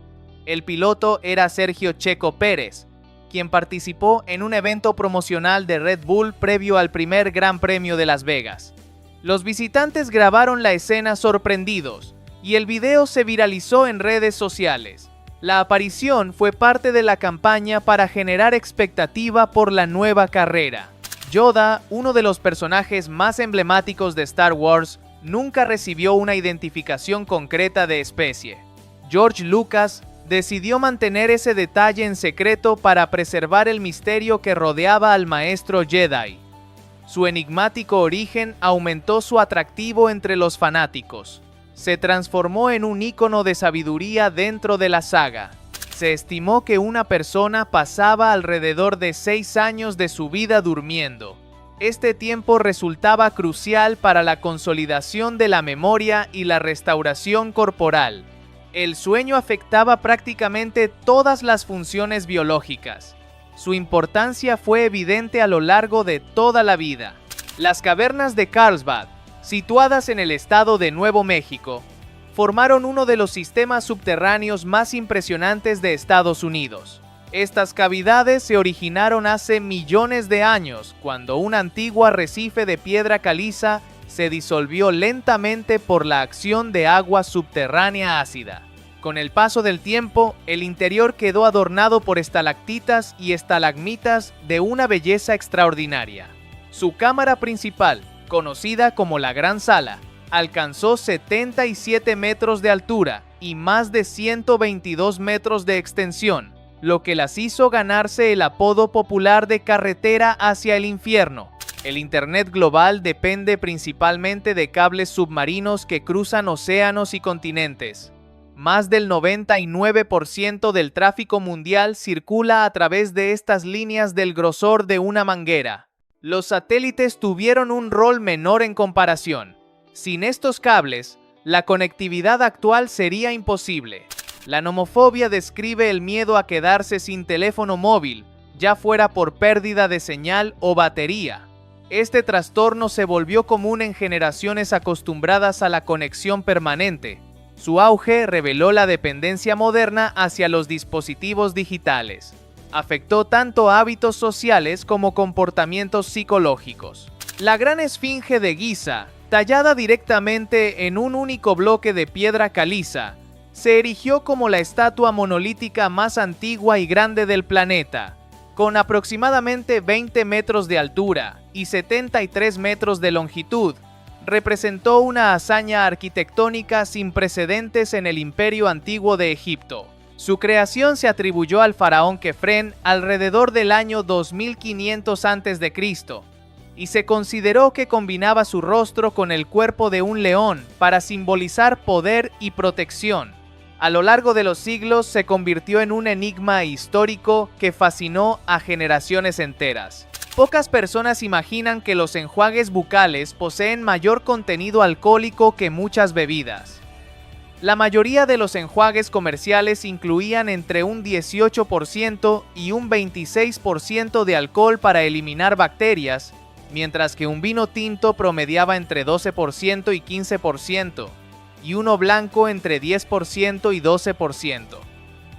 Speaker 1: El piloto era Sergio Checo Pérez, quien participó en un evento promocional de Red Bull previo al primer Gran Premio de Las Vegas. Los visitantes grabaron la escena sorprendidos, y el video se viralizó en redes sociales. La aparición fue parte de la campaña para generar expectativa por la nueva carrera. Yoda, uno de los personajes más emblemáticos de Star Wars, nunca recibió una identificación concreta de especie. George Lucas decidió mantener ese detalle en secreto para preservar el misterio que rodeaba al maestro Jedi. Su enigmático origen aumentó su atractivo entre los fanáticos. Se transformó en un ícono de sabiduría dentro de la saga. Se estimó que una persona pasaba alrededor de 6 años de su vida durmiendo. Este tiempo resultaba crucial para la consolidación de la memoria y la restauración corporal. El sueño afectaba prácticamente todas las funciones biológicas. Su importancia fue evidente a lo largo de toda la vida. Las cavernas de Carlsbad, situadas en el estado de Nuevo México, formaron uno de los sistemas subterráneos más impresionantes de Estados Unidos. Estas cavidades se originaron hace millones de años, cuando un antiguo arrecife de piedra caliza se disolvió lentamente por la acción de agua subterránea ácida. Con el paso del tiempo, el interior quedó adornado por estalactitas y estalagmitas de una belleza extraordinaria. Su cámara principal, conocida como la Gran Sala, alcanzó 77 metros de altura y más de 122 metros de extensión, lo que las hizo ganarse el apodo popular de carretera hacia el infierno. El Internet global depende principalmente de cables submarinos que cruzan océanos y continentes. Más del 99% del tráfico mundial circula a través de estas líneas del grosor de una manguera. Los satélites tuvieron un rol menor en comparación. Sin estos cables, la conectividad actual sería imposible. La nomofobia describe el miedo a quedarse sin teléfono móvil, ya fuera por pérdida de señal o batería. Este trastorno se volvió común en generaciones acostumbradas a la conexión permanente. Su auge reveló la dependencia moderna hacia los dispositivos digitales. Afectó tanto hábitos sociales como comportamientos psicológicos. La Gran Esfinge de Giza, tallada directamente en un único bloque de piedra caliza, se erigió como la estatua monolítica más antigua y grande del planeta, con aproximadamente 20 metros de altura y 73 metros de longitud. Representó una hazaña arquitectónica sin precedentes en el Imperio Antiguo de Egipto. Su creación se atribuyó al faraón Kefren alrededor del año 2500 a.C., y se consideró que combinaba su rostro con el cuerpo de un león para simbolizar poder y protección. A lo largo de los siglos se convirtió en un enigma histórico que fascinó a generaciones enteras. Pocas personas imaginan que los enjuagues bucales poseen mayor contenido alcohólico que muchas bebidas. La mayoría de los enjuagues comerciales incluían entre un 18% y un 26% de alcohol para eliminar bacterias, mientras que un vino tinto promediaba entre 12% y 15%, y uno blanco entre 10% y 12%.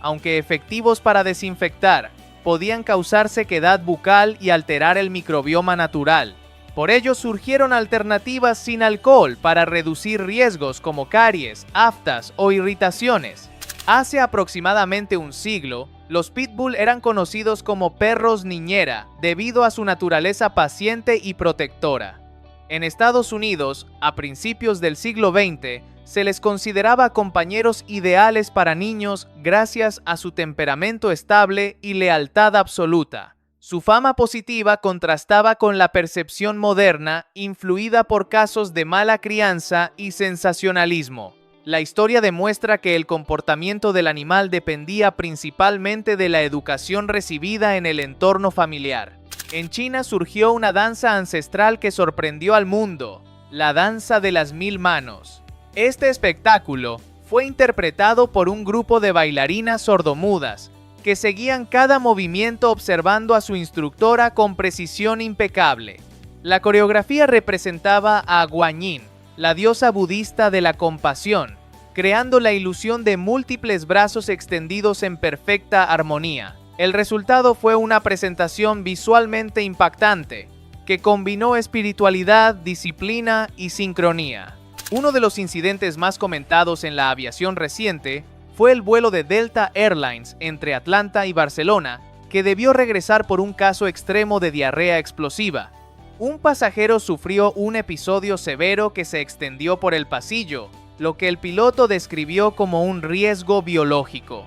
Speaker 1: Aunque efectivos para desinfectar, podían causar sequedad bucal y alterar el microbioma natural. Por ello surgieron alternativas sin alcohol para reducir riesgos como caries, aftas o irritaciones. Hace aproximadamente un siglo, los pitbull eran conocidos como perros niñera debido a su naturaleza paciente y protectora. En Estados Unidos, a principios del siglo XX, se les consideraba compañeros ideales para niños gracias a su temperamento estable y lealtad absoluta. Su fama positiva contrastaba con la percepción moderna, influida por casos de mala crianza y sensacionalismo. La historia demuestra que el comportamiento del animal dependía principalmente de la educación recibida en el entorno familiar. En China surgió una danza ancestral que sorprendió al mundo, la danza de las 1000 manos. Este espectáculo fue interpretado por un grupo de bailarinas sordomudas, que seguían cada movimiento observando a su instructora con precisión impecable. La coreografía representaba a Guanyin, la diosa budista de la compasión, creando la ilusión de múltiples brazos extendidos en perfecta armonía. El resultado fue una presentación visualmente impactante, que combinó espiritualidad, disciplina y sincronía. Uno de los incidentes más comentados en la aviación reciente fue el vuelo de Delta Airlines entre Atlanta y Barcelona, que debió regresar por un caso extremo de diarrea explosiva. Un pasajero sufrió un episodio severo que se extendió por el pasillo, lo que el piloto describió como un riesgo biológico.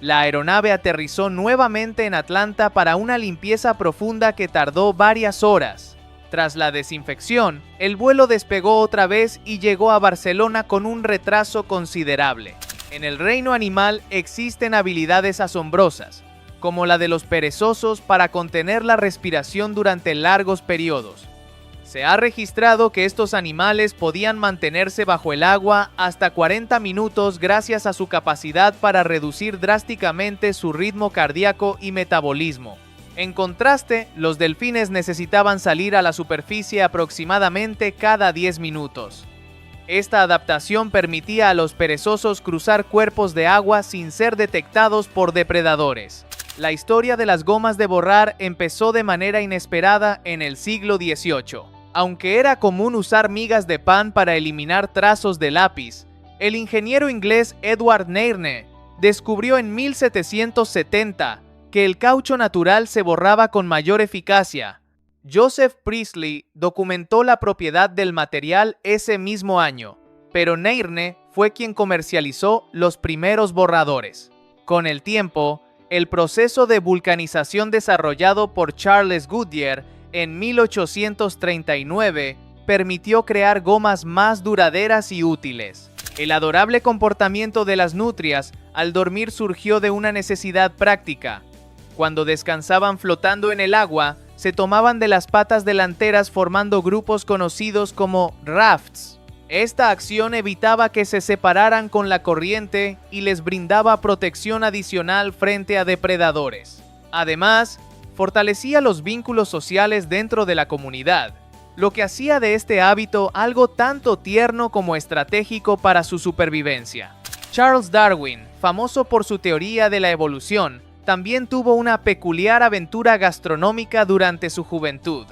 Speaker 1: La aeronave aterrizó nuevamente en Atlanta para una limpieza profunda que tardó varias horas. Tras la desinfección, el vuelo despegó otra vez y llegó a Barcelona con un retraso considerable. En el reino animal existen habilidades asombrosas, como la de los perezosos para contener la respiración durante largos periodos. Se ha registrado que estos animales podían mantenerse bajo el agua hasta 40 minutos gracias a su capacidad para reducir drásticamente su ritmo cardíaco y metabolismo. En contraste, los delfines necesitaban salir a la superficie aproximadamente cada 10 minutos. Esta adaptación permitía a los perezosos cruzar cuerpos de agua sin ser detectados por depredadores. La historia de las gomas de borrar empezó de manera inesperada en el siglo XVIII. Aunque era común usar migas de pan para eliminar trazos de lápiz, el ingeniero inglés Edward Nairne descubrió en 1770 que el caucho natural se borraba con mayor eficacia. Joseph Priestley documentó la propiedad del material ese mismo año, pero Nairne fue quien comercializó los primeros borradores. Con el tiempo, el proceso de vulcanización desarrollado por Charles Goodyear en 1839 permitió crear gomas más duraderas y útiles. El adorable comportamiento de las nutrias al dormir surgió de una necesidad práctica. Cuando descansaban flotando en el agua, se tomaban de las patas delanteras formando grupos conocidos como rafts. Esta acción evitaba que se separaran con la corriente y les brindaba protección adicional frente a depredadores. Además, fortalecía los vínculos sociales dentro de la comunidad, lo que hacía de este hábito algo tanto tierno como estratégico para su supervivencia. Charles Darwin, famoso por su teoría de la evolución, también tuvo una peculiar aventura gastronómica durante su juventud.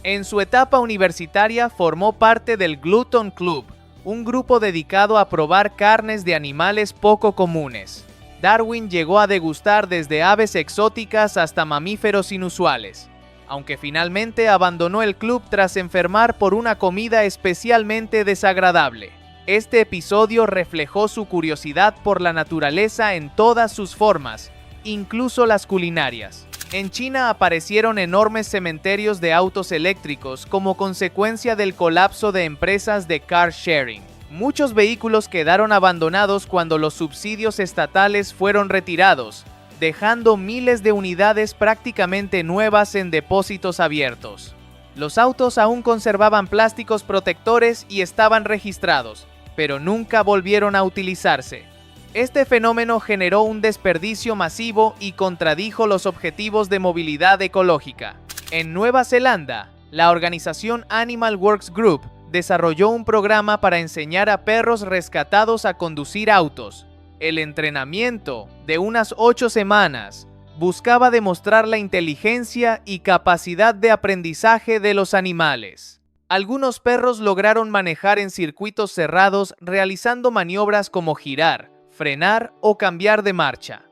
Speaker 1: En su etapa universitaria formó parte del Glutton Club, un grupo dedicado a probar carnes de animales poco comunes. Darwin llegó a degustar desde aves exóticas hasta mamíferos inusuales, aunque finalmente abandonó el club tras enfermar por una comida especialmente desagradable. Este episodio reflejó su curiosidad por la naturaleza en todas sus formas, incluso las culinarias. En China aparecieron enormes cementerios de autos eléctricos como consecuencia del colapso de empresas de car sharing. Muchos vehículos quedaron abandonados cuando los subsidios estatales fueron retirados, dejando miles de unidades prácticamente nuevas en depósitos abiertos. Los autos aún conservaban plásticos protectores y estaban registrados, pero nunca volvieron a utilizarse. Este fenómeno generó un desperdicio masivo y contradijo los objetivos de movilidad ecológica. En Nueva Zelanda, La organización Animal Works Group desarrolló un programa para enseñar a perros rescatados a conducir autos. El entrenamiento, de unas 8 semanas, buscaba demostrar la inteligencia y capacidad de aprendizaje de los animales. Algunos perros lograron manejar en circuitos cerrados realizando maniobras como girar, frenar o cambiar de marcha.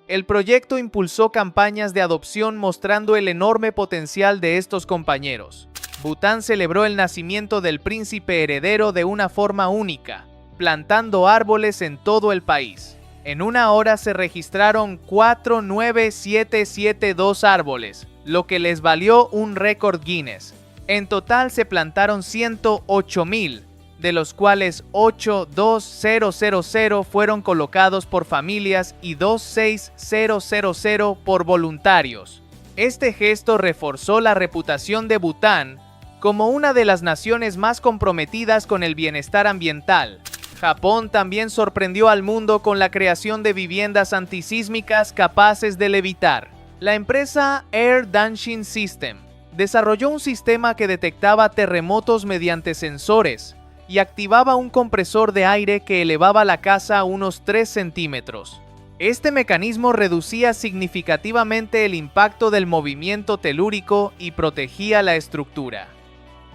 Speaker 1: El proyecto impulsó campañas de adopción mostrando el enorme potencial de estos compañeros. Bután celebró el nacimiento del príncipe heredero de una forma única, plantando árboles en todo el país. En una hora se registraron 49772 árboles, lo que les valió un récord Guinness. En total se plantaron 108.000, de los cuales 82000 fueron colocados por familias y 26000 por voluntarios. Este gesto reforzó la reputación de Bután como una de las naciones más comprometidas con el bienestar ambiental. Japón también sorprendió al mundo con la creación de viviendas antisísmicas capaces de levitar. La empresa Air Danshin System desarrolló un sistema que detectaba terremotos mediante sensores y activaba un compresor de aire que elevaba la casa a unos 3 centímetros. Este mecanismo reducía significativamente el impacto del movimiento telúrico y protegía la estructura.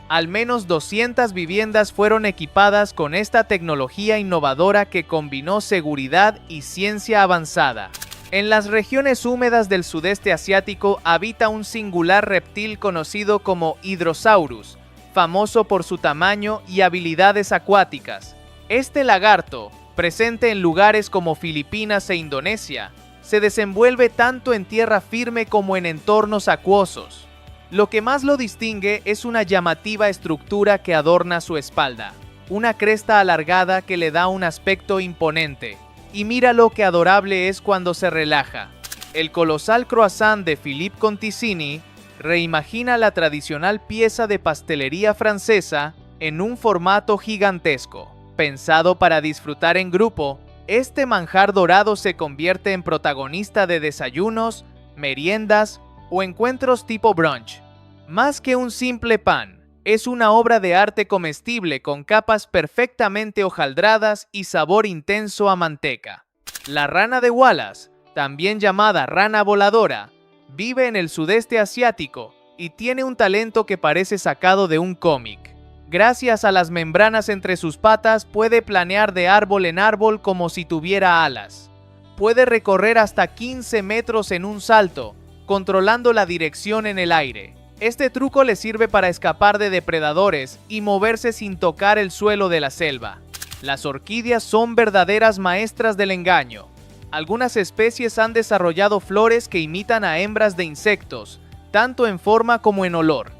Speaker 1: Al menos 200 viviendas fueron equipadas con esta tecnología innovadora que combinó seguridad y ciencia avanzada. En las regiones húmedas del sudeste asiático habita un singular reptil conocido como Hydrosaurus, famoso por su tamaño y habilidades acuáticas. Este lagarto, presente en lugares como Filipinas e Indonesia, se desenvuelve tanto en tierra firme como en entornos acuosos. Lo que más lo distingue es una llamativa estructura que adorna su espalda, una cresta alargada que le da un aspecto imponente. Y mira lo que adorable es cuando se relaja. El colosal croissant de Philippe Conticini reimagina la tradicional pieza de pastelería francesa en un formato gigantesco. Pensado para disfrutar en grupo, este manjar dorado se convierte en protagonista de desayunos, meriendas o encuentros tipo brunch. Más que un simple pan, es una obra de arte comestible con capas perfectamente hojaldradas y sabor intenso a manteca. La rana de Wallace, también llamada rana voladora, vive en el sudeste asiático y tiene un talento que parece sacado de un cómic. Gracias a las membranas entre sus patas puede planear de árbol en árbol como si tuviera alas. Puede recorrer hasta 15 metros en un salto, controlando la dirección en el aire. Este truco le sirve para escapar de depredadores y moverse sin tocar el suelo de la selva. Las orquídeas son verdaderas maestras del engaño. Algunas especies han desarrollado flores que imitan a hembras de insectos, tanto en forma como en olor.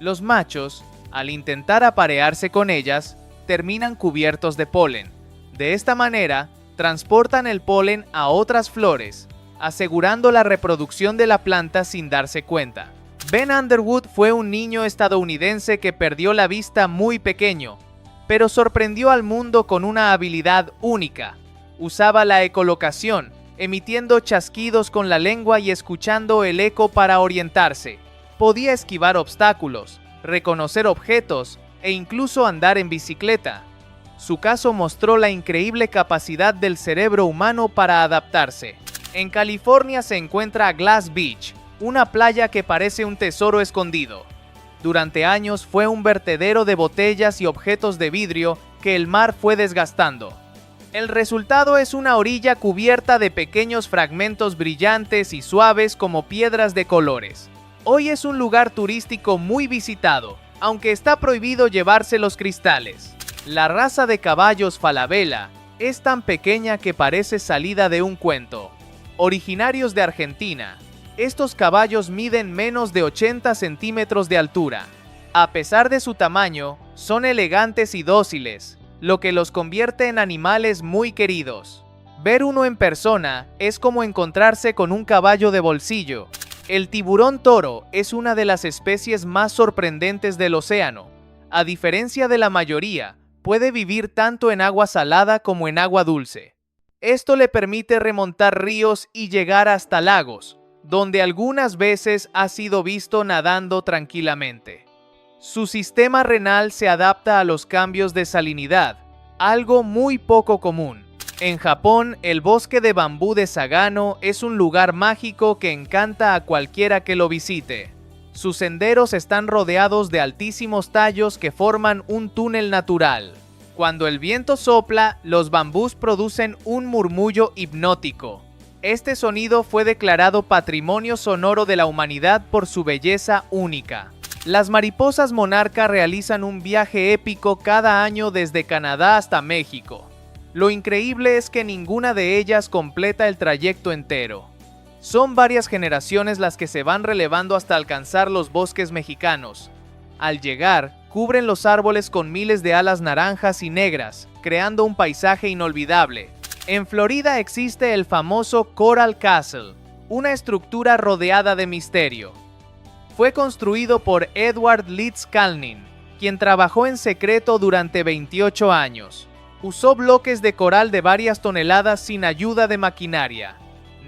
Speaker 1: Los machos, al intentar aparearse con ellas, terminan cubiertos de polen. De esta manera, transportan el polen a otras flores, asegurando la reproducción de la planta sin darse cuenta. Ben Underwood fue un niño estadounidense que perdió la vista muy pequeño, pero sorprendió al mundo con una habilidad única. Usaba la ecolocación, emitiendo chasquidos con la lengua y escuchando el eco para orientarse. Podía esquivar obstáculos, reconocer objetos e incluso andar en bicicleta. Su caso mostró la increíble capacidad del cerebro humano para adaptarse. En California se encuentra Glass Beach, una playa que parece un tesoro escondido. Durante años fue un vertedero de botellas y objetos de vidrio que el mar fue desgastando. El resultado es una orilla cubierta de pequeños fragmentos brillantes y suaves como piedras de colores. Hoy es un lugar turístico muy visitado, aunque está prohibido llevarse los cristales. La raza de caballos Falabella es tan pequeña que parece salida de un cuento. Originarios de Argentina, estos caballos miden menos de 80 centímetros de altura. A pesar de su tamaño, son elegantes y dóciles, lo que los convierte en animales muy queridos. Ver uno en persona es como encontrarse con un caballo de bolsillo. El tiburón toro es una de las especies más sorprendentes del océano. A diferencia de la mayoría, puede vivir tanto en agua salada como en agua dulce. Esto le permite remontar ríos y llegar hasta lagos, donde algunas veces ha sido visto nadando tranquilamente. Su sistema renal se adapta a los cambios de salinidad, algo muy poco común. En Japón, el bosque de bambú de Sagano es un lugar mágico que encanta a cualquiera que lo visite. Sus senderos están rodeados de altísimos tallos que forman un túnel natural. Cuando el viento sopla, los bambús producen un murmullo hipnótico. Este sonido fue declarado Patrimonio Sonoro de la Humanidad por su belleza única. Las mariposas monarca realizan un viaje épico cada año desde Canadá hasta México. Lo increíble es que ninguna de ellas completa el trayecto entero. Son varias generaciones las que se van relevando hasta alcanzar los bosques mexicanos. Al llegar, cubren los árboles con miles de alas naranjas y negras, creando un paisaje inolvidable. En Florida existe el famoso Coral Castle, una estructura rodeada de misterio. Fue construido por Edward Leeds Calnin, quien trabajó en secreto durante 28 años. Usó bloques de coral de varias toneladas sin ayuda de maquinaria.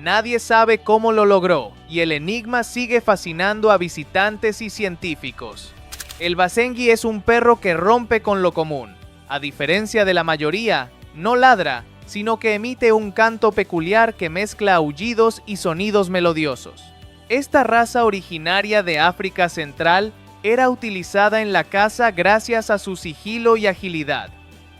Speaker 1: Nadie sabe cómo lo logró, y el enigma sigue fascinando a visitantes y científicos. El basenji es un perro que rompe con lo común. A diferencia de la mayoría, no ladra, sino que emite un canto peculiar que mezcla aullidos y sonidos melodiosos. Esta raza originaria de África Central era utilizada en la caza gracias a su sigilo y agilidad.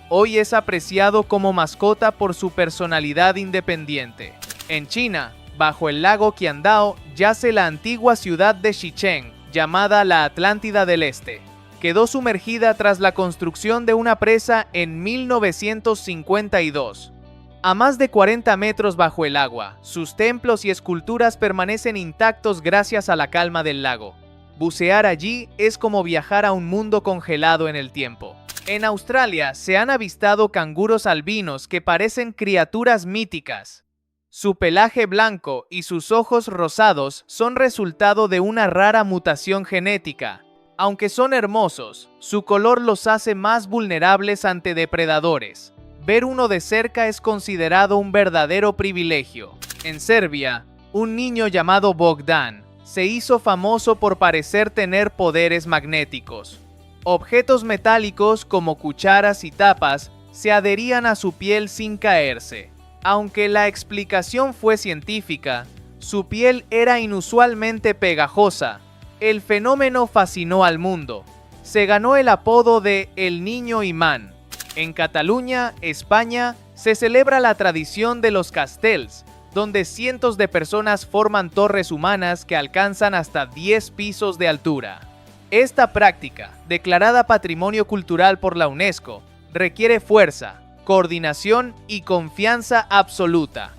Speaker 1: Hoy es apreciado como mascota por su personalidad independiente. En China, bajo el lago Qiandao, yace la antigua ciudad de Xicheng, llamada la Atlántida del Este. Quedó sumergida tras la construcción de una presa en 1952. A más de 40 metros bajo el agua, sus templos y esculturas permanecen intactos gracias a la calma del lago. Bucear allí es como viajar a un mundo congelado en el tiempo. En Australia se han avistado canguros albinos que parecen criaturas míticas. Su pelaje blanco y sus ojos rosados son resultado de una rara mutación genética. Aunque son hermosos, su color los hace más vulnerables ante depredadores. Ver uno de cerca es considerado un verdadero privilegio. En Serbia, un niño llamado Bogdan se hizo famoso por parecer tener poderes magnéticos. Objetos metálicos como cucharas y tapas se adherían a su piel sin caerse. Aunque la explicación fue científica, su piel era inusualmente pegajosa. El fenómeno fascinó al mundo. Se ganó el apodo de El Niño Imán. En Cataluña, España, se celebra la tradición de los castells, donde cientos de personas forman torres humanas que alcanzan hasta 10 pisos de altura. Esta práctica, declarada Patrimonio Cultural por la UNESCO, requiere fuerza, coordinación y confianza absoluta.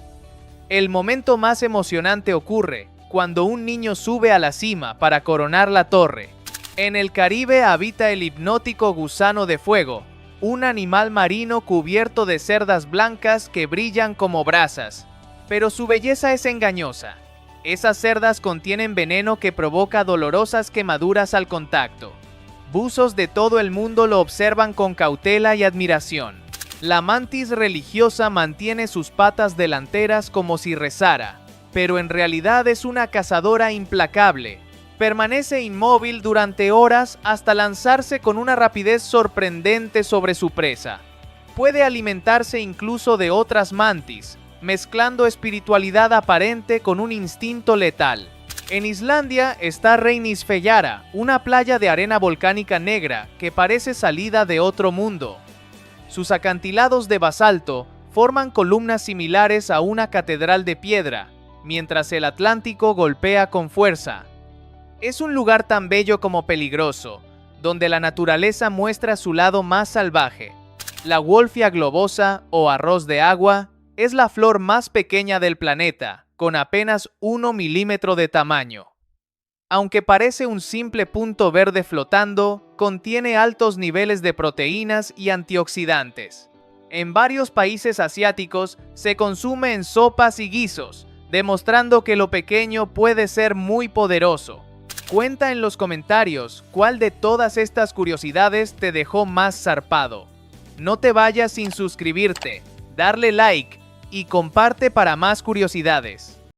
Speaker 1: El momento más emocionante ocurre cuando un niño sube a la cima para coronar la torre. En el Caribe habita el hipnótico gusano de fuego, un animal marino cubierto de cerdas blancas que brillan como brasas. Pero su belleza es engañosa. Esas cerdas contienen veneno que provoca dolorosas quemaduras al contacto. Buzos de todo el mundo lo observan con cautela y admiración. La mantis religiosa mantiene sus patas delanteras como si rezara, pero en realidad es una cazadora implacable. Permanece inmóvil durante horas hasta lanzarse con una rapidez sorprendente sobre su presa. Puede alimentarse incluso de otras mantis, mezclando espiritualidad aparente con un instinto letal. En Islandia está Reynisfjara, una playa de arena volcánica negra que parece salida de otro mundo. Sus acantilados de basalto forman columnas similares a una catedral de piedra, mientras el Atlántico golpea con fuerza. Es un lugar tan bello como peligroso, donde la naturaleza muestra su lado más salvaje. La Wolfia globosa, o arroz de agua, es la flor más pequeña del planeta, con apenas 1 milímetro de tamaño. Aunque parece un simple punto verde flotando, contiene altos niveles de proteínas y antioxidantes. En varios países asiáticos se consume en sopas y guisos, demostrando que lo pequeño puede ser muy poderoso. Cuenta en los comentarios cuál de todas estas curiosidades te dejó más zarpado. No te vayas sin suscribirte, darle like y comparte para más curiosidades.